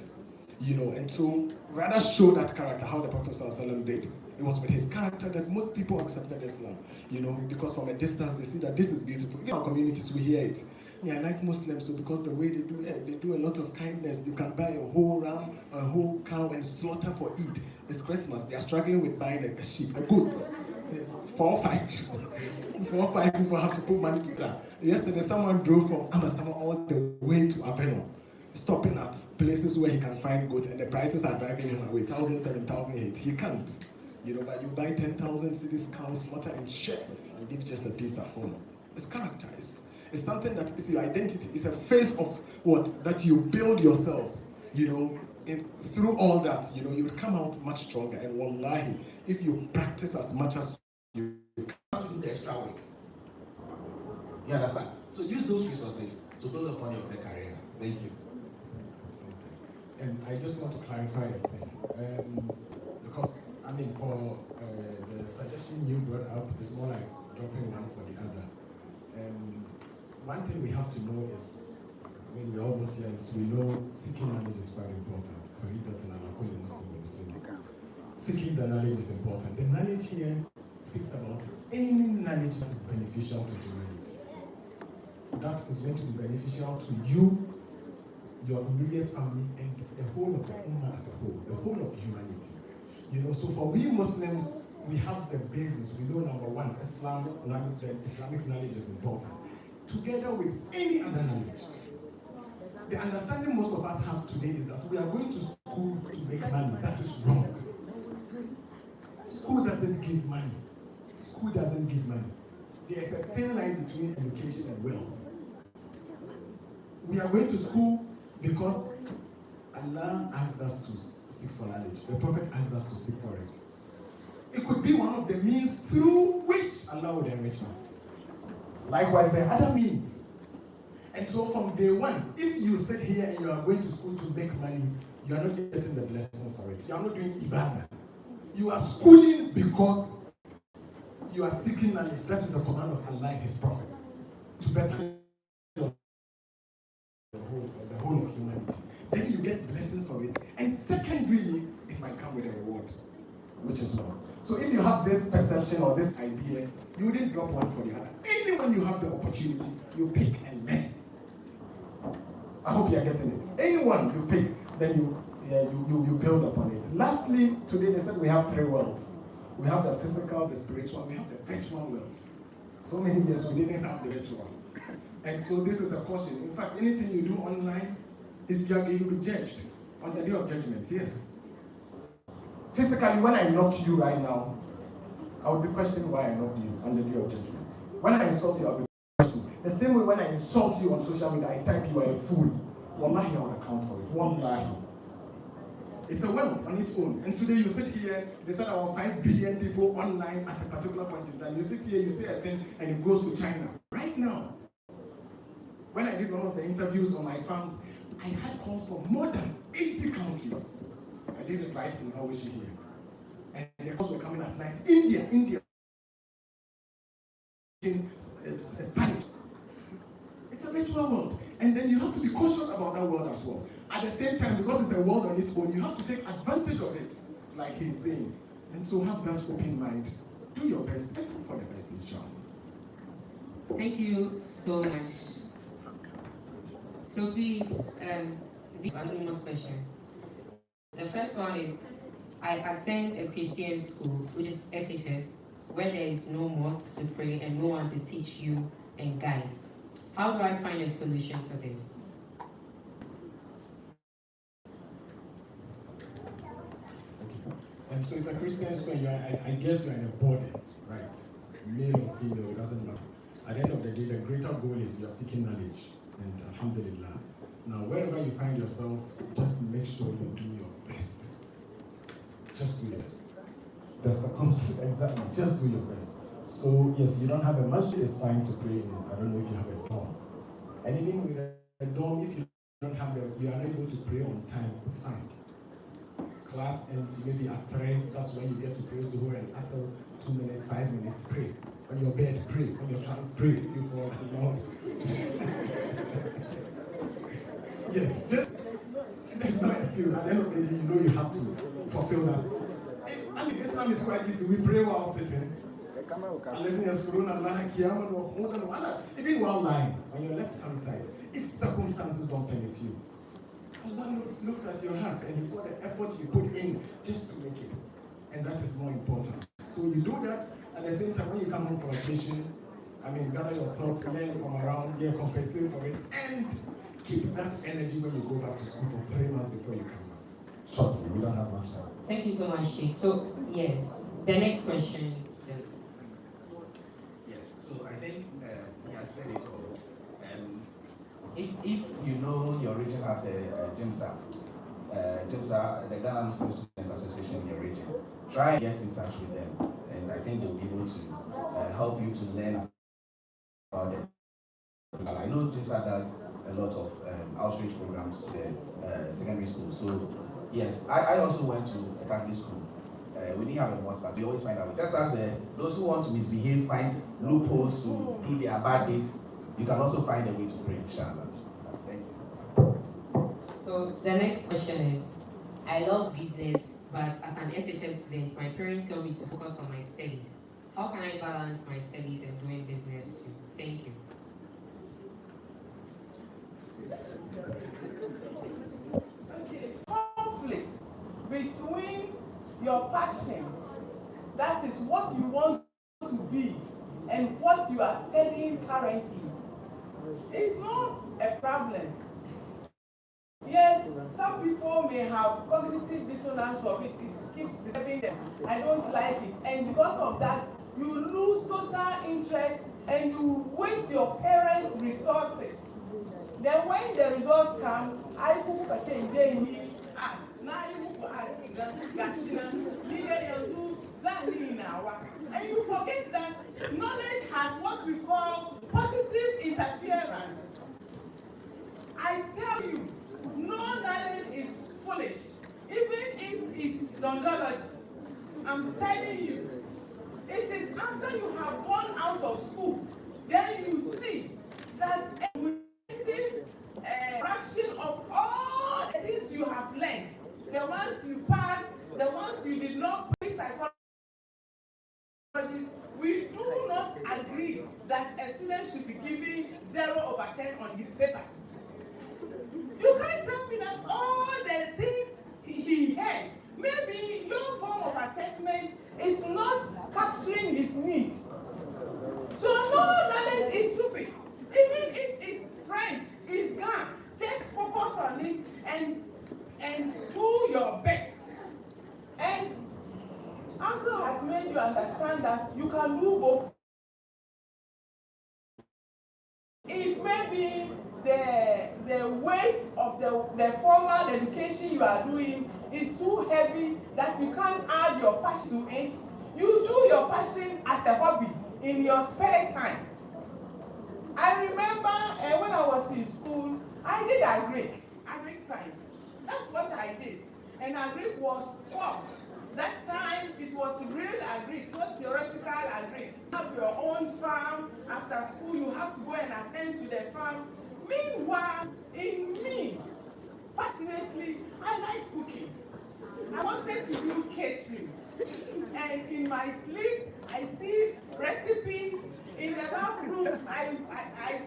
You know, and so rather show that character, how the Prophet ﷺ did. It was with his character that most people accepted Islam, you know, because from a distance they see that this is beautiful. In our communities we hear it. Yeah, I like Muslims, so because the way they do a lot of kindness. You can buy a whole ram, a whole cow and slaughter for Eid. It's Christmas. They are struggling with buying a sheep, a goat. 4 or 5. 4 or 5 people have to put money to that. Yesterday someone drove from Amsterdam all the way to Aveno, stopping at places where he can find goat, and the prices are driving him away, 1,000, 7,000, 8. He can't. You know, but you buy 10,000 cities, cows, slaughter and share, and give just a piece at home. It's character. It's something that is your identity. It's a phase of what? That you build yourself, you know, through all that, you know, you'll come out much stronger. And wallahi, if you practice as much as you have to do the extra work. You understand? So use those resources to build upon your tech career. Thank you. And I just want to clarify a thing. Because, I mean, for the suggestion you brought up, it's more like dropping one for the other. One thing we have to know is, when we're all Muslims, we know seeking knowledge is very important. Seeking the knowledge is important. The knowledge here speaks about any knowledge that is beneficial to humanity. That is going to be beneficial to you, your immediate family, and the whole of the Ummah as a whole, the whole of humanity. You know, so for we Muslims, we have the basis. We know, number one, Islam, the Islamic knowledge is important, together with any other knowledge. The understanding most of us have today is that we are going to school to make money. That is wrong. School doesn't give money. School doesn't give money. There is a thin line between education and wealth. We are going to school because Allah asked us to seek for knowledge. The Prophet asked us to seek for it. It could be one of the means through which Allah would enrich us. Likewise, there are other means. And so from day one, if you sit here and you are going to school to make money, you are not getting the blessings for it. You are not doing ibadah. You are schooling because you are seeking knowledge. That is the command of Allah and His Prophet. To better the whole of humanity. Then you get blessings for it. And secondly, it might come with a reward, which is love. So if you have this perception or this idea, you wouldn't drop one for the other. Anyone you have the opportunity, you pick and learn. I hope you are getting it. Anyone you pick, then you build upon it. Lastly, today they said we have 3 worlds. We have the physical, the spiritual, we have the virtual world. So many years we didn't have the virtual. And so this is a caution. In fact, anything you do online, you'll be judged on the day of judgment, yes. Physically, when I knock you right now, I will be questioning why I knocked you on the day of judgment. When I insult you, I'll be questioning. The same way when I insult you on social media, I type you are a fool. Wallahi, I will account for it. Wallahi. It's a world on its own. And today you sit here, they said about 5 billion people online at a particular point in time. You sit here, you say a thing, and it goes to China. Right now, when I did one of the interviews on my farms, I had calls from more than 80 countries. I did it right in Hawaii here. And the calls were coming at night. India. In Spanish. It's a virtual world. And then you have to be cautious about that world as well. At the same time, because it's a world on its own, you have to take advantage of it, like he's saying. And so have that open mind. Do your best and hope for the best, inshallah. Thank you so much. So please, these are anonymous questions. The first one is, I attend a Christian school, which is SHS, where there is no mosque to pray and no one to teach you and guide. How do I find a solution to this? And so it's a Christian school, and I guess you're in a body, right? Male or female, it doesn't matter. At the end of the day, the greater goal is you're seeking knowledge, and alhamdulillah. Now, wherever you find yourself, just make sure you do your best. Just do your best. The circumstance, exactly, just do your best. So, yes, you don't have a masjid, it's fine to pray in. I don't know if you have a dorm. And even with a dorm, if you don't have you are not able to pray on time, it's fine. Class ends maybe at 3, that's when you get to pray Zuhur and Asr, 2 minutes, 5 minutes, pray. On your bed, pray. On your child, pray. Before, yes, just, there's no excuse. At the end of the day, you know you have to fulfill that. I mean, Islam is quite easy. We pray while sitting. Even while lying, on your left-hand side, if circumstances don't permit you, Allah looks at your heart and He saw the effort you put in just to make it. And that is more important. So you do that, at the same time when you come home from vacation, gather your thoughts, learn from around, compensate for it, and keep that energy when you go back to school for 3 months before you come back. Shortly, we don't have much time. Thank you so much, Sheikh. So, yes, the next question. Yes, so I think he has said it all. If you know your region has a GIMSA, the Ghana Muslim Students Association in your region, try and get in touch with them, and I think they'll be able to help you to learn about it. I know GIMSA does a lot of outreach programs to the secondary school. So yes, I also went to a Catholic school. We didn't have a mosque, but we always find out. Just as those who want to misbehave find loopholes to do their bad deeds, you can also find a way to pray, inshallah. Thank you. So the next question is, I love business, but as an SHS student, my parents tell me to focus on my studies. How can I balance my studies and doing business too? Thank you. Okay, conflict between your passion, that is what you want to be, and what you are studying currently. It's not a problem. Yes, some people may have cognitive dissonance of it. It keeps disturbing them. I don't like it. And because of that, you lose total interest and you waste your parents' resources. Then when the results come, I cook a change. They need art. Now you cook art. And you forget that knowledge has what we call positive interference. I tell you, no knowledge is foolish, even if it's dondology. I'm telling you, it is after you have gone out of school, then you see that a fraction of all the things you have learned, the ones you passed, the ones you did not pay psychology. We do not agree that a student should be given 0/10 on his paper. You can't tell me that all the things he had, maybe your form of assessment is not capturing his need. So no knowledge is stupid. Even if it's French, it's gone. Just focus on it and do your best. And Uncle has made you understand that you can do both. If maybe the weight of the formal education you are doing is too heavy that you can't add your passion to it, you do your passion as a hobby in your spare time. I remember when I was in school, I did agric science. That's what I did. And agric was tough. That time it was real agric, not theoretical agric. You have your own farm. After school, you have to go and attend to the farm. Meanwhile, in me, passionately, I like cooking. I wanted to do catering. And in my sleep, I see recipes. In the bathroom, I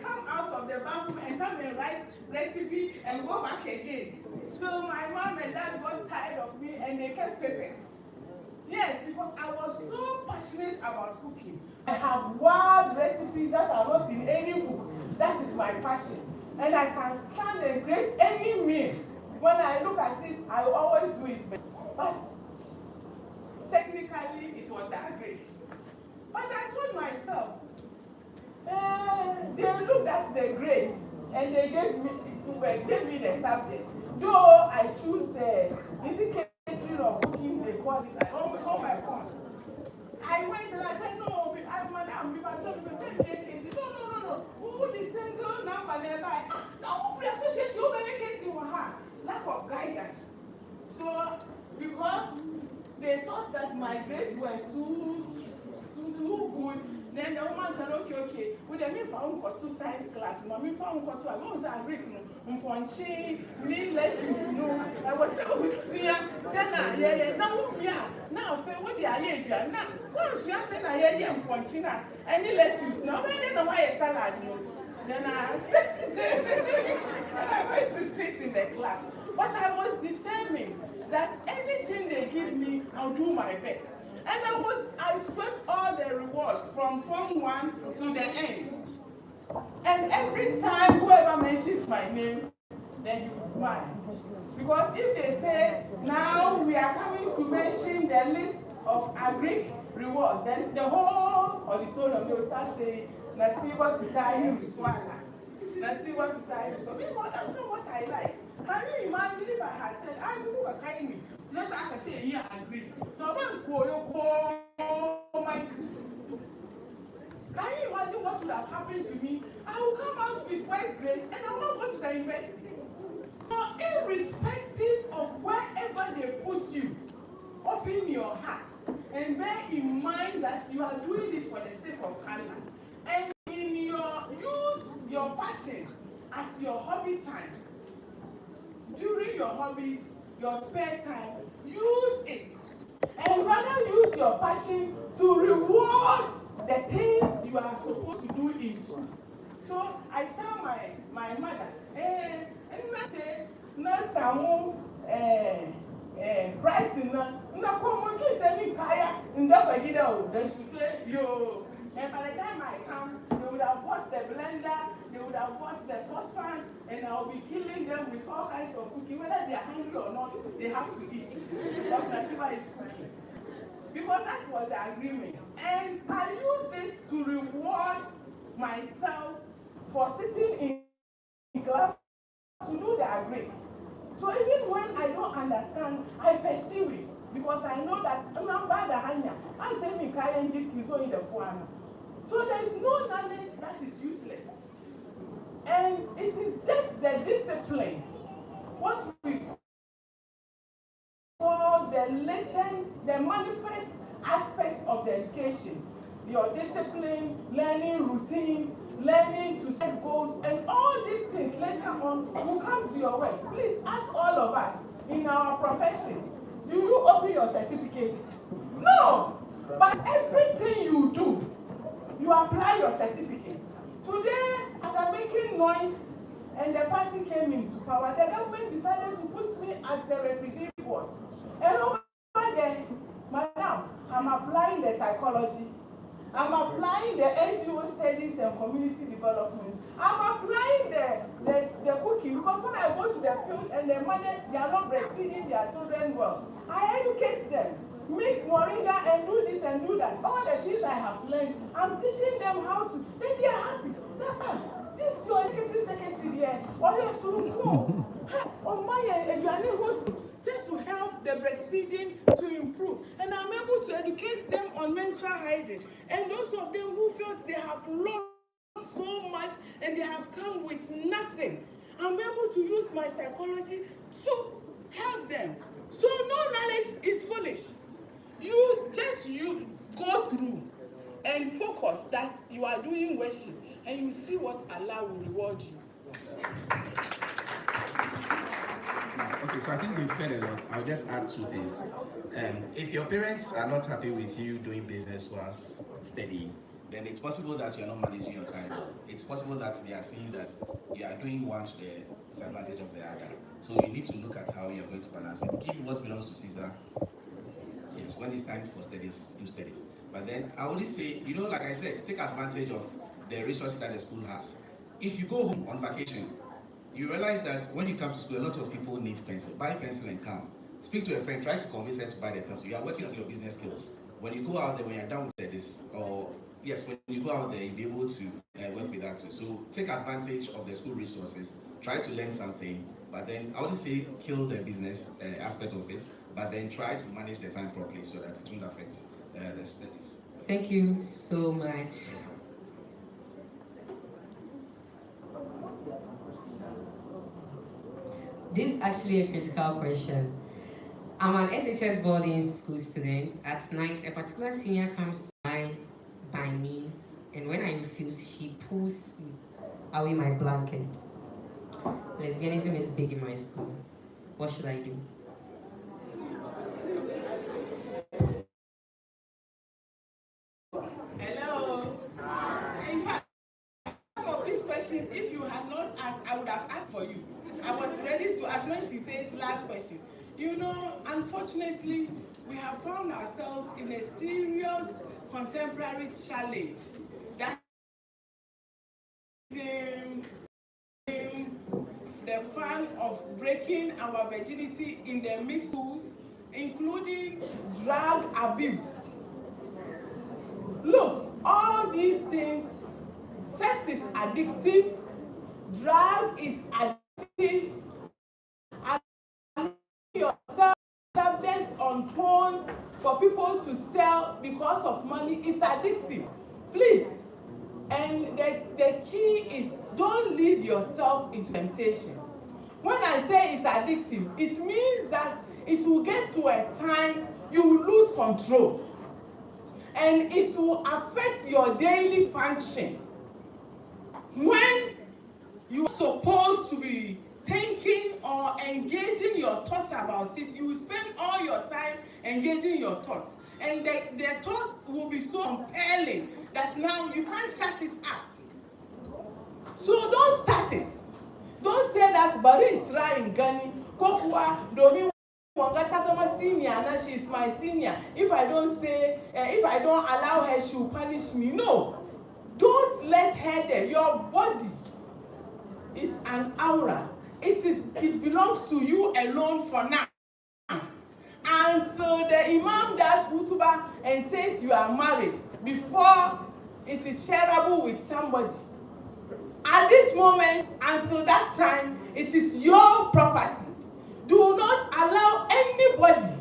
come out of the bathroom and come and write recipe and go back again. So my mom and dad got tired of me and they kept papers. Yes, because I was so passionate about cooking. I have wild recipes that are not in any book. That is my passion. And I can stand and grace any meal. When I look at it, I always do it. But technically, it was that great. But I told myself, they looked at the grades and they gave me the subject. Though I choose catering or cooking, they call it all my course. I went and I said, no, madam, we are talking about catering. No. Who the single number never? No, we associate you very catering with her. Lack of guidance. So, because they thought that my grades were too good, then the woman said, okay. With the me found got 2 science class, me found got 2. I was agree. Mponchi, me lettuce, no. I was so sweet. Yeah. Now, what the idea? Now, once you said I hear mponchi na, any lettuce. Now, I don't know why a salad. Then I said, and I went to sit in the class. But I was determined that anything they give me, I'll do my best. And I swept all the rewards from Form 1 to the end. And every time whoever mentions my name, then he will smile. Because if they say, now we are coming to mention the list of agri rewards, then the whole auditorium, they will start saying, Nasiba to tie him swagger. Nasiba to tie him. So that's not what I like. Can you imagine if I had said, I will a kind me? Yes, I can say, yeah, I agree. No one my. Can you imagine what would have happened to me? I will come out with first grade and I will not go to the university. So, irrespective of wherever they put you, open your heart and bear in mind that you are doing this for the sake of Allah. And use your passion as your hobby time. During your hobbies, your spare time, use it. And rather use your passion to reward the things you are supposed to do in school. So I tell my mother, and I say, no, some price in the common case, any kaya, and that's why then she say, yo. And by the time I come, they would have bought the blender, they would have bought the saucepan, and I'll be killing them with all kinds of cooking. Whether they are hungry or not, they have to eat. Because Nasiba is cooking. Because that was the agreement. And I used it to reward myself for sitting in class to do the agreement. So even when I don't understand, I pursue it. Because I know that I say me can't get in the phone. So there is no knowledge that is useless. And it is just the discipline, what we call the latent, the manifest aspect of the education. Your discipline, learning routines, learning to set goals, and all these things later on will come to your work. Please ask all of us in our profession, do you open your certificate? No! But everything you do, you apply your certificate. Today, after making noise and the party came into power, the government decided to put me as the refugee board. And over there, madam, I'm applying the psychology. I'm applying the NGO studies and community development. I'm applying the cooking, because when I go to the field and the mothers, they are not breastfeeding their children well, I educate them. Mix moringa and do this and do that. All the things I have learned, I'm teaching them how to. Then they are happy. This is your executive secretary there. Or your school. On my just to help the breastfeeding to improve. And I'm able to educate them on menstrual hygiene. And those of them who felt they have lost so much and they have come with nothing, I'm able to use my psychology to help them. So no knowledge is foolish. You go through and focus that you are doing worship, and you see what Allah will reward you. Okay, so I think you've said a lot. I'll just add 2 things. If your parents are not happy with you doing business whilst studying, then it's possible that you're not managing your time. It's possible that they are seeing that you are doing one to the disadvantage of the other. So you need to look at how you're going to balance it. Give what belongs to Caesar. Yes, when it's time for studies, do studies. But then I only say, like I said, take advantage of the resources that the school has. If you go home on vacation, you realize that when you come to school, a lot of people need pencil. Buy pencil and come. Speak to a friend, try to convince her to buy the pencil. You are working on your business skills. When you go out there, when you're done with this, or yes, when you go out there, you'll be able to work with that too. So take advantage of the school resources. Try to learn something, but then I wouldn't say kill the business aspect of it, but then try to manage the time properly so that it won't affect the studies. Thank you so much. This is actually a critical question. I'm an SHS boarding school student. At night, a particular senior comes by me, and when I refuse, she pulls away my blanket. Lesbianism is big in my school. What should I do? Hello. In fact, some of these questions, if you had not asked, I would have asked for you. I was ready to ask when she says last question. Unfortunately, we have found ourselves in a serious contemporary challenge that the fun of breaking our virginity in the mixed schools, including drug abuse. Look, all these things, sex is addictive, drug is addictive, and yourself subjects on phone for people to sell because of money is addictive. Please, and the key is don't lead yourself into temptation. When I say it's addictive, it means that it will get to a time you will lose control. And it will affect your daily function. When you are supposed to be thinking or engaging your thoughts about it, you will spend all your time engaging your thoughts. And the thoughts will be so compelling that now you can't shut it up. So don't start it. Don't say that, but it's trying Gani. Kokua, Domi Wanga senior, and she's my senior. If I don't say, if I don't allow her, she will punish me. No. Don't let her there. Your body is an aura. It belongs to you alone for now. Until the Imam does khutbah and says you are married, before it is shareable with somebody. At this moment, until that time, it is your property. Do not allow anybody,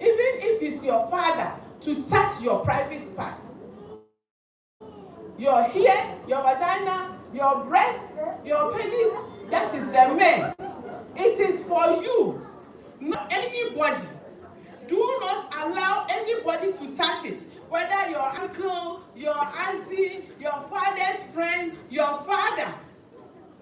even if it's your father, to touch your private parts. Your hair, your vagina, your breast, your penis, that is the man. It is for you, not anybody. Do not allow anybody to touch it. Whether your uncle, your auntie, your father's friend, your father.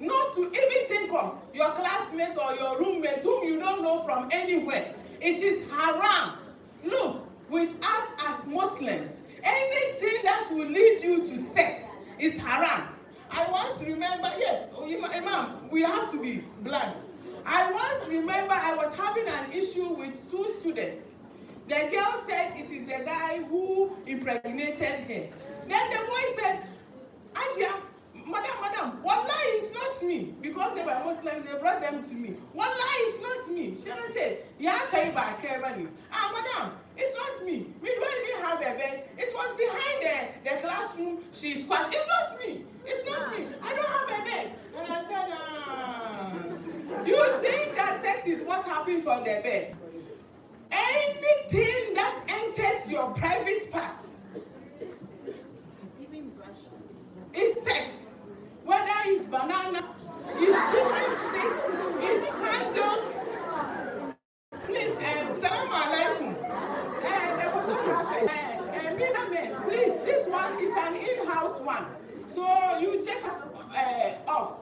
Not to even think of your classmates or your roommates whom you don't know from anywhere. It is haram. Look, with us as Muslims, anything that will lead you to sex is haram. I once remember, yes, Imam, we have to be blunt. I once remember I was having an issue with two students. The girl said it is the guy who impregnated her. Then the boy said, Antia, Madam, Wallah is not me. Because they were Muslims, they brought them to me. Wallah is not me. She said, Madam, it's not me. We don't even have a bed. It was behind the classroom. She's quiet. It's not me. It's not me. I don't have a bed. And I said, you think that sex is what happens on the bed? Anything that enters your private part is sex. Whether it's banana, it's chicken stick, it's candle. Please, salam alaikum. Please, this one is an in-house one. So you take us off.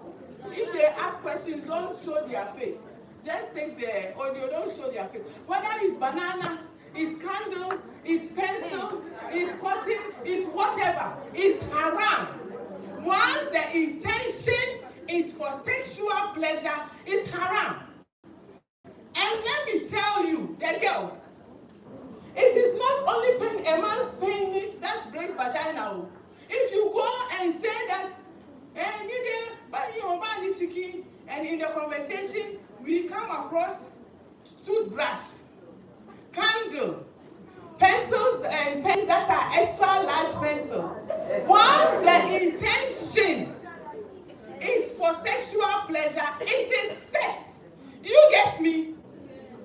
If they ask questions, don't show their face. Just take the audio, don't show their face. Whether it's banana, it's candle, it's pencil, it's cotton, it's whatever, it's haram. Once the intention is for sexual pleasure, it's haram. And let me tell you, the girls, It is not only pain, a man's penis that breaks vagina. If you go and say that, and you there, buy your money chicken, and in the conversation, we come across toothbrush, candle, pencils and pens that are extra large pencils. Once the intention is for sexual pleasure, it is sex. Do you get me?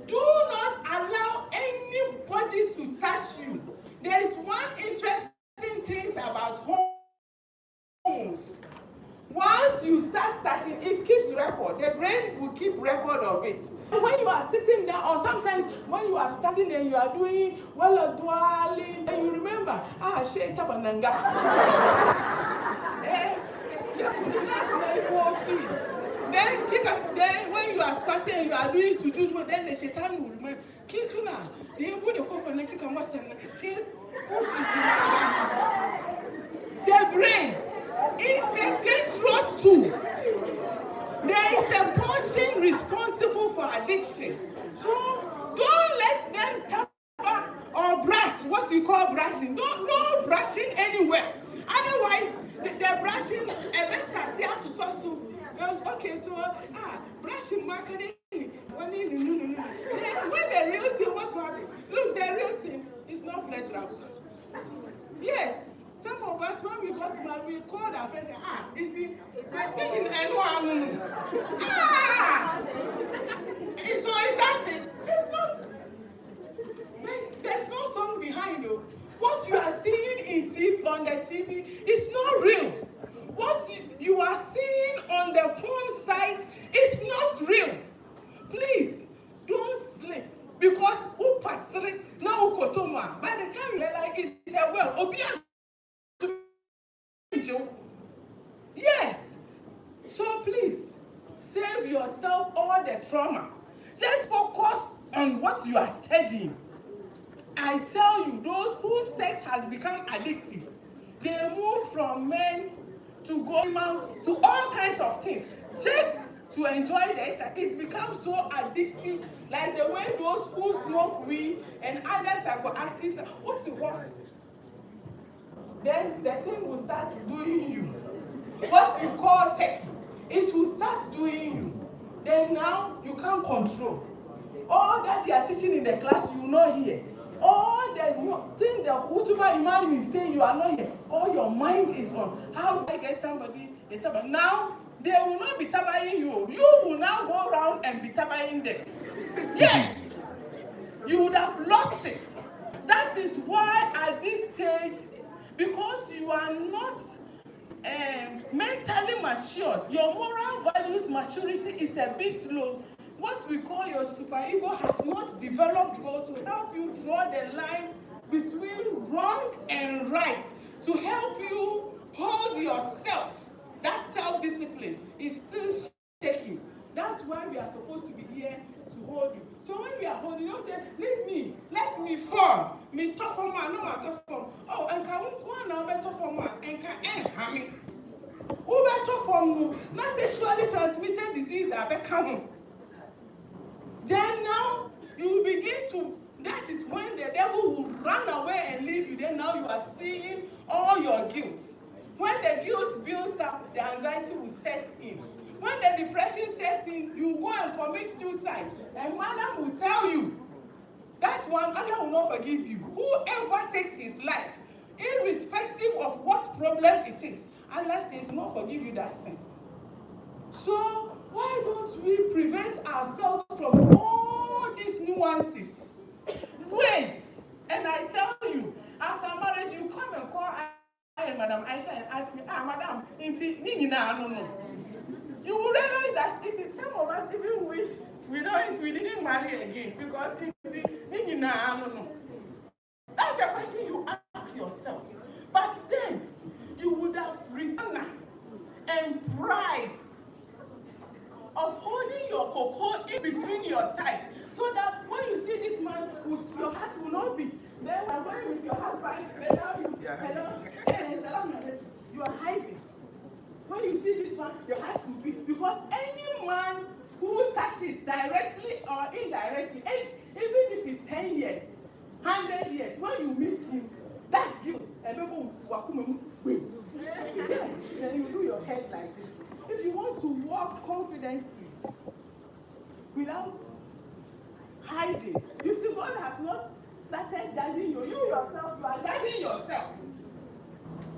Do not allow anybody to touch you. There is one interesting thing about homes. Once you start touching, it keeps record. The brain will keep record of it. When you are sitting down, or sometimes when you are standing and you are doing well dwelling, and you remember, shit tabananga. Then when you are squatting and you are doing sujood, then the shaitan will remember. Kituna, they put the coffin and kick and what's the brain is a dangerous tool. There is a portion responsible for addiction. So don't let them tap or brush, what we call brushing. No brushing anywhere. Otherwise, the brushing, okay, so brushing marketing. When the real thing, what's happening? Look, the real thing is not pleasurable. Yes. Some of us, when we got married, we called our friends and you see, we're thinking, so is that it? There's no song behind you. What you are seeing on the TV is not real. What you are seeing on the porn site is not real. Please, don't sleep. Because by the time you realize it's a well, yes. So please, save yourself all the trauma. Just focus on what you are studying. I tell you, those whose sex has become addictive, they move from men to gourmands to all kinds of things. Just to enjoy the exercise, it becomes so addictive, like the way those who smoke weed and other psychoactives, what's it what? Then the thing will start doing you. What you call tech, it will start doing you. Then now you can't control. All that they are teaching in the class, you not hear. All the thing the Utuba Imam is saying, you are not here. All your mind is on. How do I get somebody? Now they will not be tabaing you. You will now go around and be tabaing them. Yes, you would have lost it. That is why at this stage, because you are not mentally matured, your moral values maturity is a bit low. What we call your superego has not developed well to help you draw the line between wrong and right, to help you hold yourself. That self-discipline is still shaking. That's why we are supposed to be here to hold you. So when we are holding you, say, leave me, let me fall. Me tough for man, no man tough for. Oh, and can we go now better for man? And can hammy. Who better for you? Not sexually transmitted disease are becoming. Then now you begin to, that is when the devil will run away and leave you. Then now you are seeing all your guilt. When the guilt builds up, the anxiety will set in. When the depression sets in, you go and commit suicide. And madam will tell you, that one, Allah will not forgive you. Whoever takes his life, irrespective of what problem it is, Allah says not forgive you that sin. So why don't we prevent ourselves from all these nuances? Wait, and I tell you, after marriage, you come and call I and Madam Aisha and ask me, Madam, no. You will realize that it is, some of us even wish we didn't marry again because no. That's the question you ask yourself. But then you would have reason and pride of holding your cocoa in between your thighs, so that when you see this man, your heart will not beat. Then we are going with your husband, you are hiding. When you see this one, your heart will beat, because any man who touches directly or indirectly, even if it's 10 years, 100 years. When you meet him, that's guilt. And people will wait. Then you do your head like this. If you want to walk confidently, without hiding, you see, God has not started judging you. You yourself, you are judging yourself.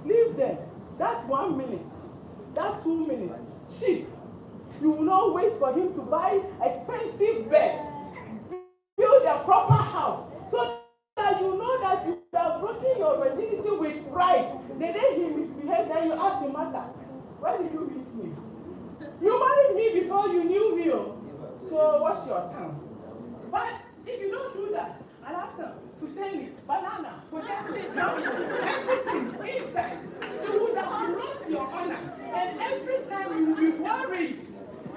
Leave them. That's 1 minute. That's 2 minutes. Cheap. You will not wait for him to buy expensive bed. Build a proper house. So that you know that you have broken your virginity with pride. The day he misbehaved, then you ask him, Master, why did you meet me? You married me before you knew me. So what's your time? But if you don't do that, and ask them to send me banana, potato, everything inside, you would have lost your honor. And every time you will be worried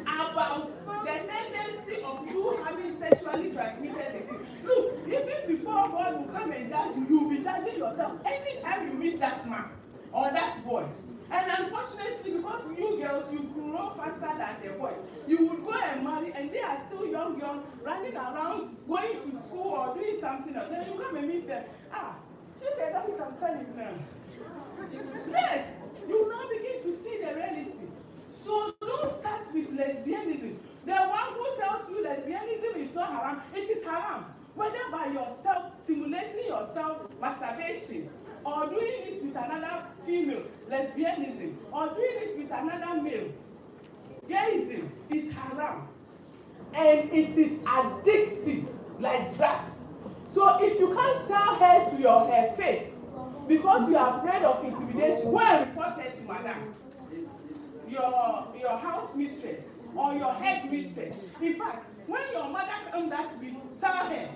about the tendency of you having sexually transmitted disease. Look, even before God will come and judge you, you will be judging yourself anytime you meet that man or that boy. And unfortunately, because you girls, you grow faster than the boys, you would go and marry, and they are still young, running around, going to school or doing something else. Then you come and meet them. She can tell him now. Yes, you will now begin to see the reality. So don't start with lesbianism. The one who tells you lesbianism is not haram, it is haram. Whether by yourself, simulating yourself masturbation, or doing it with another female, lesbianism, or doing it with another male, gayism is haram. And it is addictive, like drugs. So if you can't tell her to her face, because you are afraid of intimidation, go and report her to madam, your house mistress, or your head mistress. In fact, when your mother comes that week, tell her.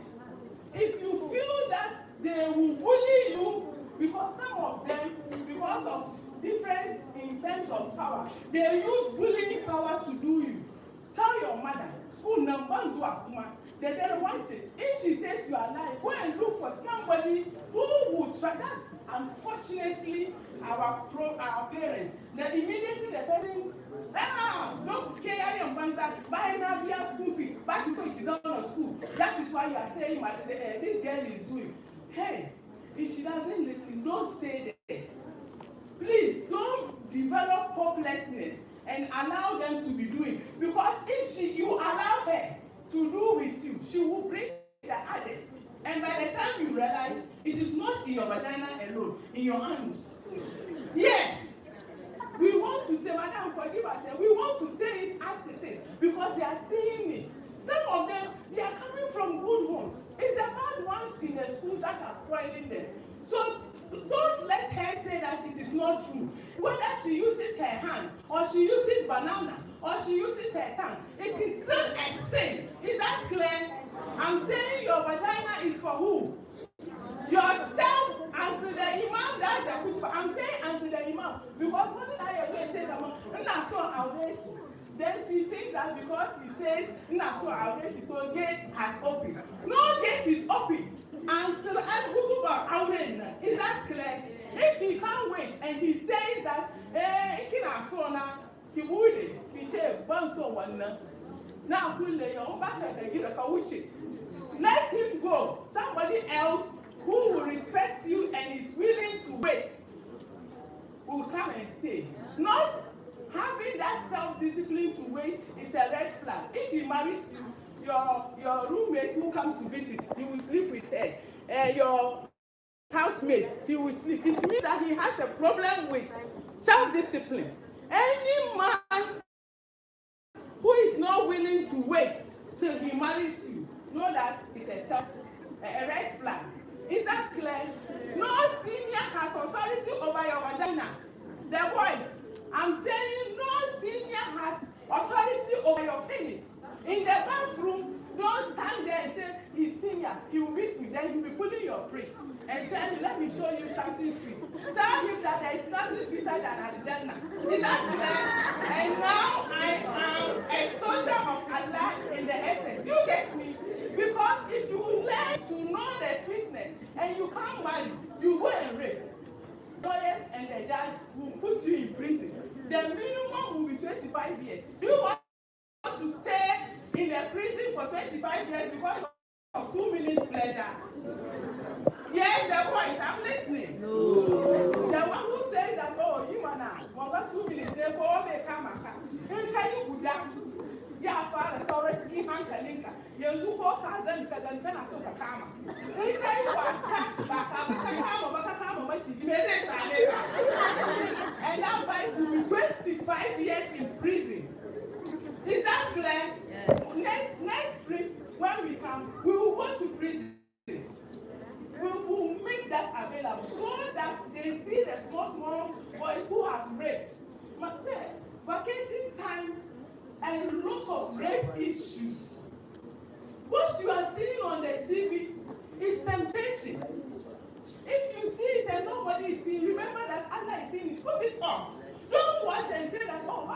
If you feel that they will bully you, because some of them, because of difference in terms of power, they use bullying power to do you. Tell your mother, school numbers they don't want it. If she says you are lying, go and look for somebody who will try that. Unfortunately, our parents, immediately the parents, don't carry on buy now via school fees. Back to so it is not a school. That is why you are saying this girl is doing. Hey, if she doesn't listen, don't stay there. Please don't develop hopelessness and allow them to be doing. Because if you allow her to do with you, she will bring the others. And by the time you realize, it is not in your vagina alone, in your anus. Yes. We want to say, Madam, forgive us. We want to say it as it is because they are seeing it. Some of them, they are coming from good homes. It's the bad ones in the schools that are spoiling them. So don't let her say that it is not true. Whether she uses her hand, or she uses banana, or she uses her tongue, it is still a sin. Is that clear? I'm saying your vagina is for who? Yourself until the imam does the khutbah. I'm saying until the imam. Because when I say then she thinks that because he says, so gate has opened. No gate is open until I'm khutbah. Is that clear? If he can't wait and he says that, he would, he said, now, let him go. Somebody else who will respect you and is willing to wait will come and say. Not having that self-discipline to wait is a red flag. If he marries you, your roommate who comes to visit, he will sleep with her. Your housemate, he will sleep. It means that he has a problem with self-discipline. Any man who is not willing to wait till he marries you, know that it's a red flag. Is that clear? No senior has authority over your vagina. The boys, I'm saying no senior has authority over your penis. In the bathroom, don't stand there and say, he's senior, he will beat me. Then you'll be pulling your prick and tell you, let me show you something sweet. Tell him that there is nothing sweeter than Aljanna. Is that clear? And now I am a soldier of Allah in the essence. You get me? Because if you learn to know the sweetness and you can't marry, you go and rape. Lawyers and the judge will put you in prison. The minimum will be 25 years. Do you want to stay in the prison for 25 years because of for 2 minutes pleasure? Yes, the voice, I'm listening. No. The one who says that, oh, you and I, well, 2 minutes, they go all they come and can you put that? Yeah, father, sorry, to keep on telling her. You do go cousin, because then I saw the camera. He can you and that buys will be 25 years in prison. Is that clear? Yeah. Next spring, when we come, we will go to prison. We will make that available so that they see the small boys who have raped. But say, vacation time and lot of rape issues. What you are seeing on the TV is temptation. If you see it and nobody is seeing, remember that Allah is seeing it. Put it off. Don't watch and say that, oh,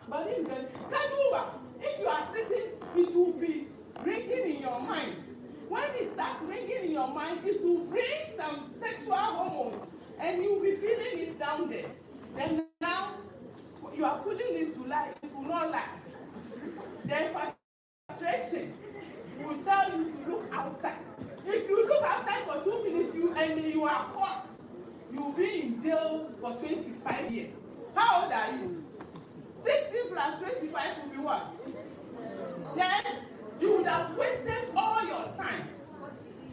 but if you are sitting, it will be ringing in your mind. When it starts ringing in your mind, it will bring some sexual hormones, and you will be feeling it down there. Then now, you are putting it to lie, it will not lie. Then frustration will tell you to look outside. If you look outside for 2 minutes and you are caught, you will be in jail for 25 years. How old are you? 16 plus 25 will be what? Then you would have wasted all your time.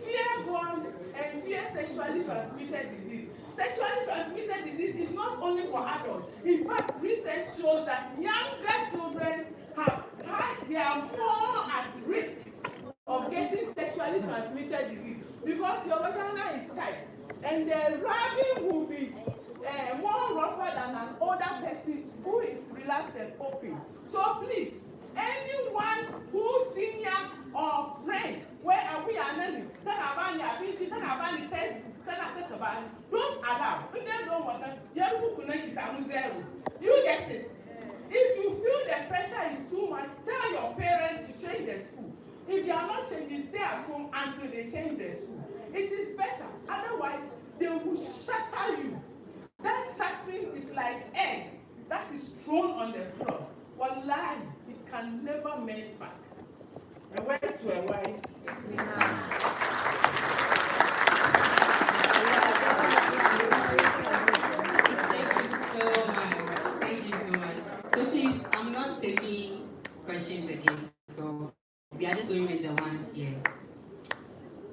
Fear gone and fear sexually transmitted disease. Sexually transmitted disease is not only for adults. In fact, research shows that younger children they are more at risk of getting sexually transmitted disease because your vagina is tight and the rubbing will be more rougher than an older person who is relaxed and open. So please, anyone who's senior or friend, where are we are learning? Don't allow. You get it? If you feel the pressure is too much, tell your parents to change the school. If they are not changing, stay at home until they change the school. It is better. Otherwise, they will shatter you. That shattering is like egg that is thrown on the floor. Wallahi, it can never melt back. A word to a wise. Thank you so much. So please, I'm not taking questions again. So we are just going with the ones here.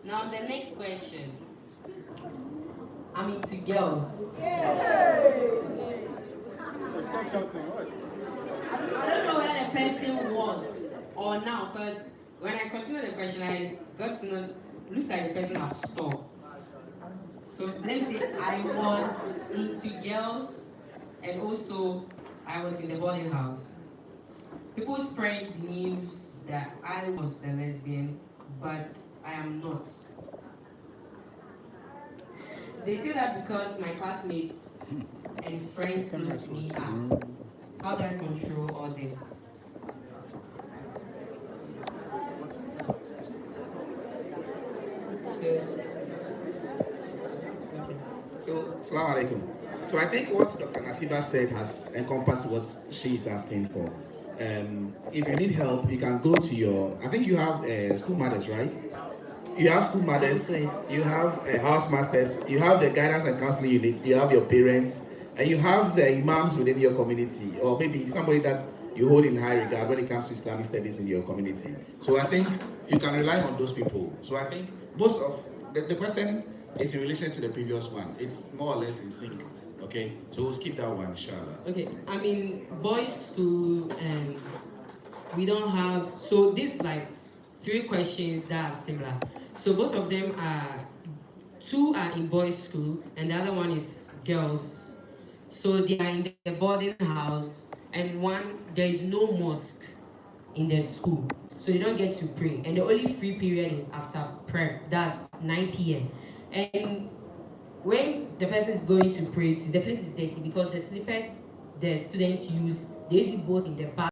Now the next question. I'm into girls. I don't know whether the person was or now, because when I consider the question, I got to know, looks like the person has stopped. So let me say, I was into girls, and also I was in the boarding house. People spread news that I was a lesbian, but I am not. They say that because my classmates and friends close to me are. How do I control all this? So, Assalamu alaikum. So I think what Dr. Nasiba said has encompassed what she is asking for. If you need help, you can go to your, I think you have school mothers, right? You have school mothers, you have house masters, you have the guidance and counseling unit, you have your parents, and you have the imams within your community, or maybe somebody that you hold in high regard when it comes to Islamic studies in your community. So I think you can rely on those people. So I think most of the question is in relation to the previous one. It's more or less in sync. Okay, so we'll skip that one, inshallah. Okay, I mean, boys school, we don't have, so this is like 3 questions that are similar. So both of them are, 2 are in boys school, and the other one is girls. So they are in the boarding house, and there is no mosque in the school. So they don't get to pray. And the only free period is after prayer, that's 9 p.m. And when the person is going to pray, the place is dirty because the slippers the students use, they use it both in the bath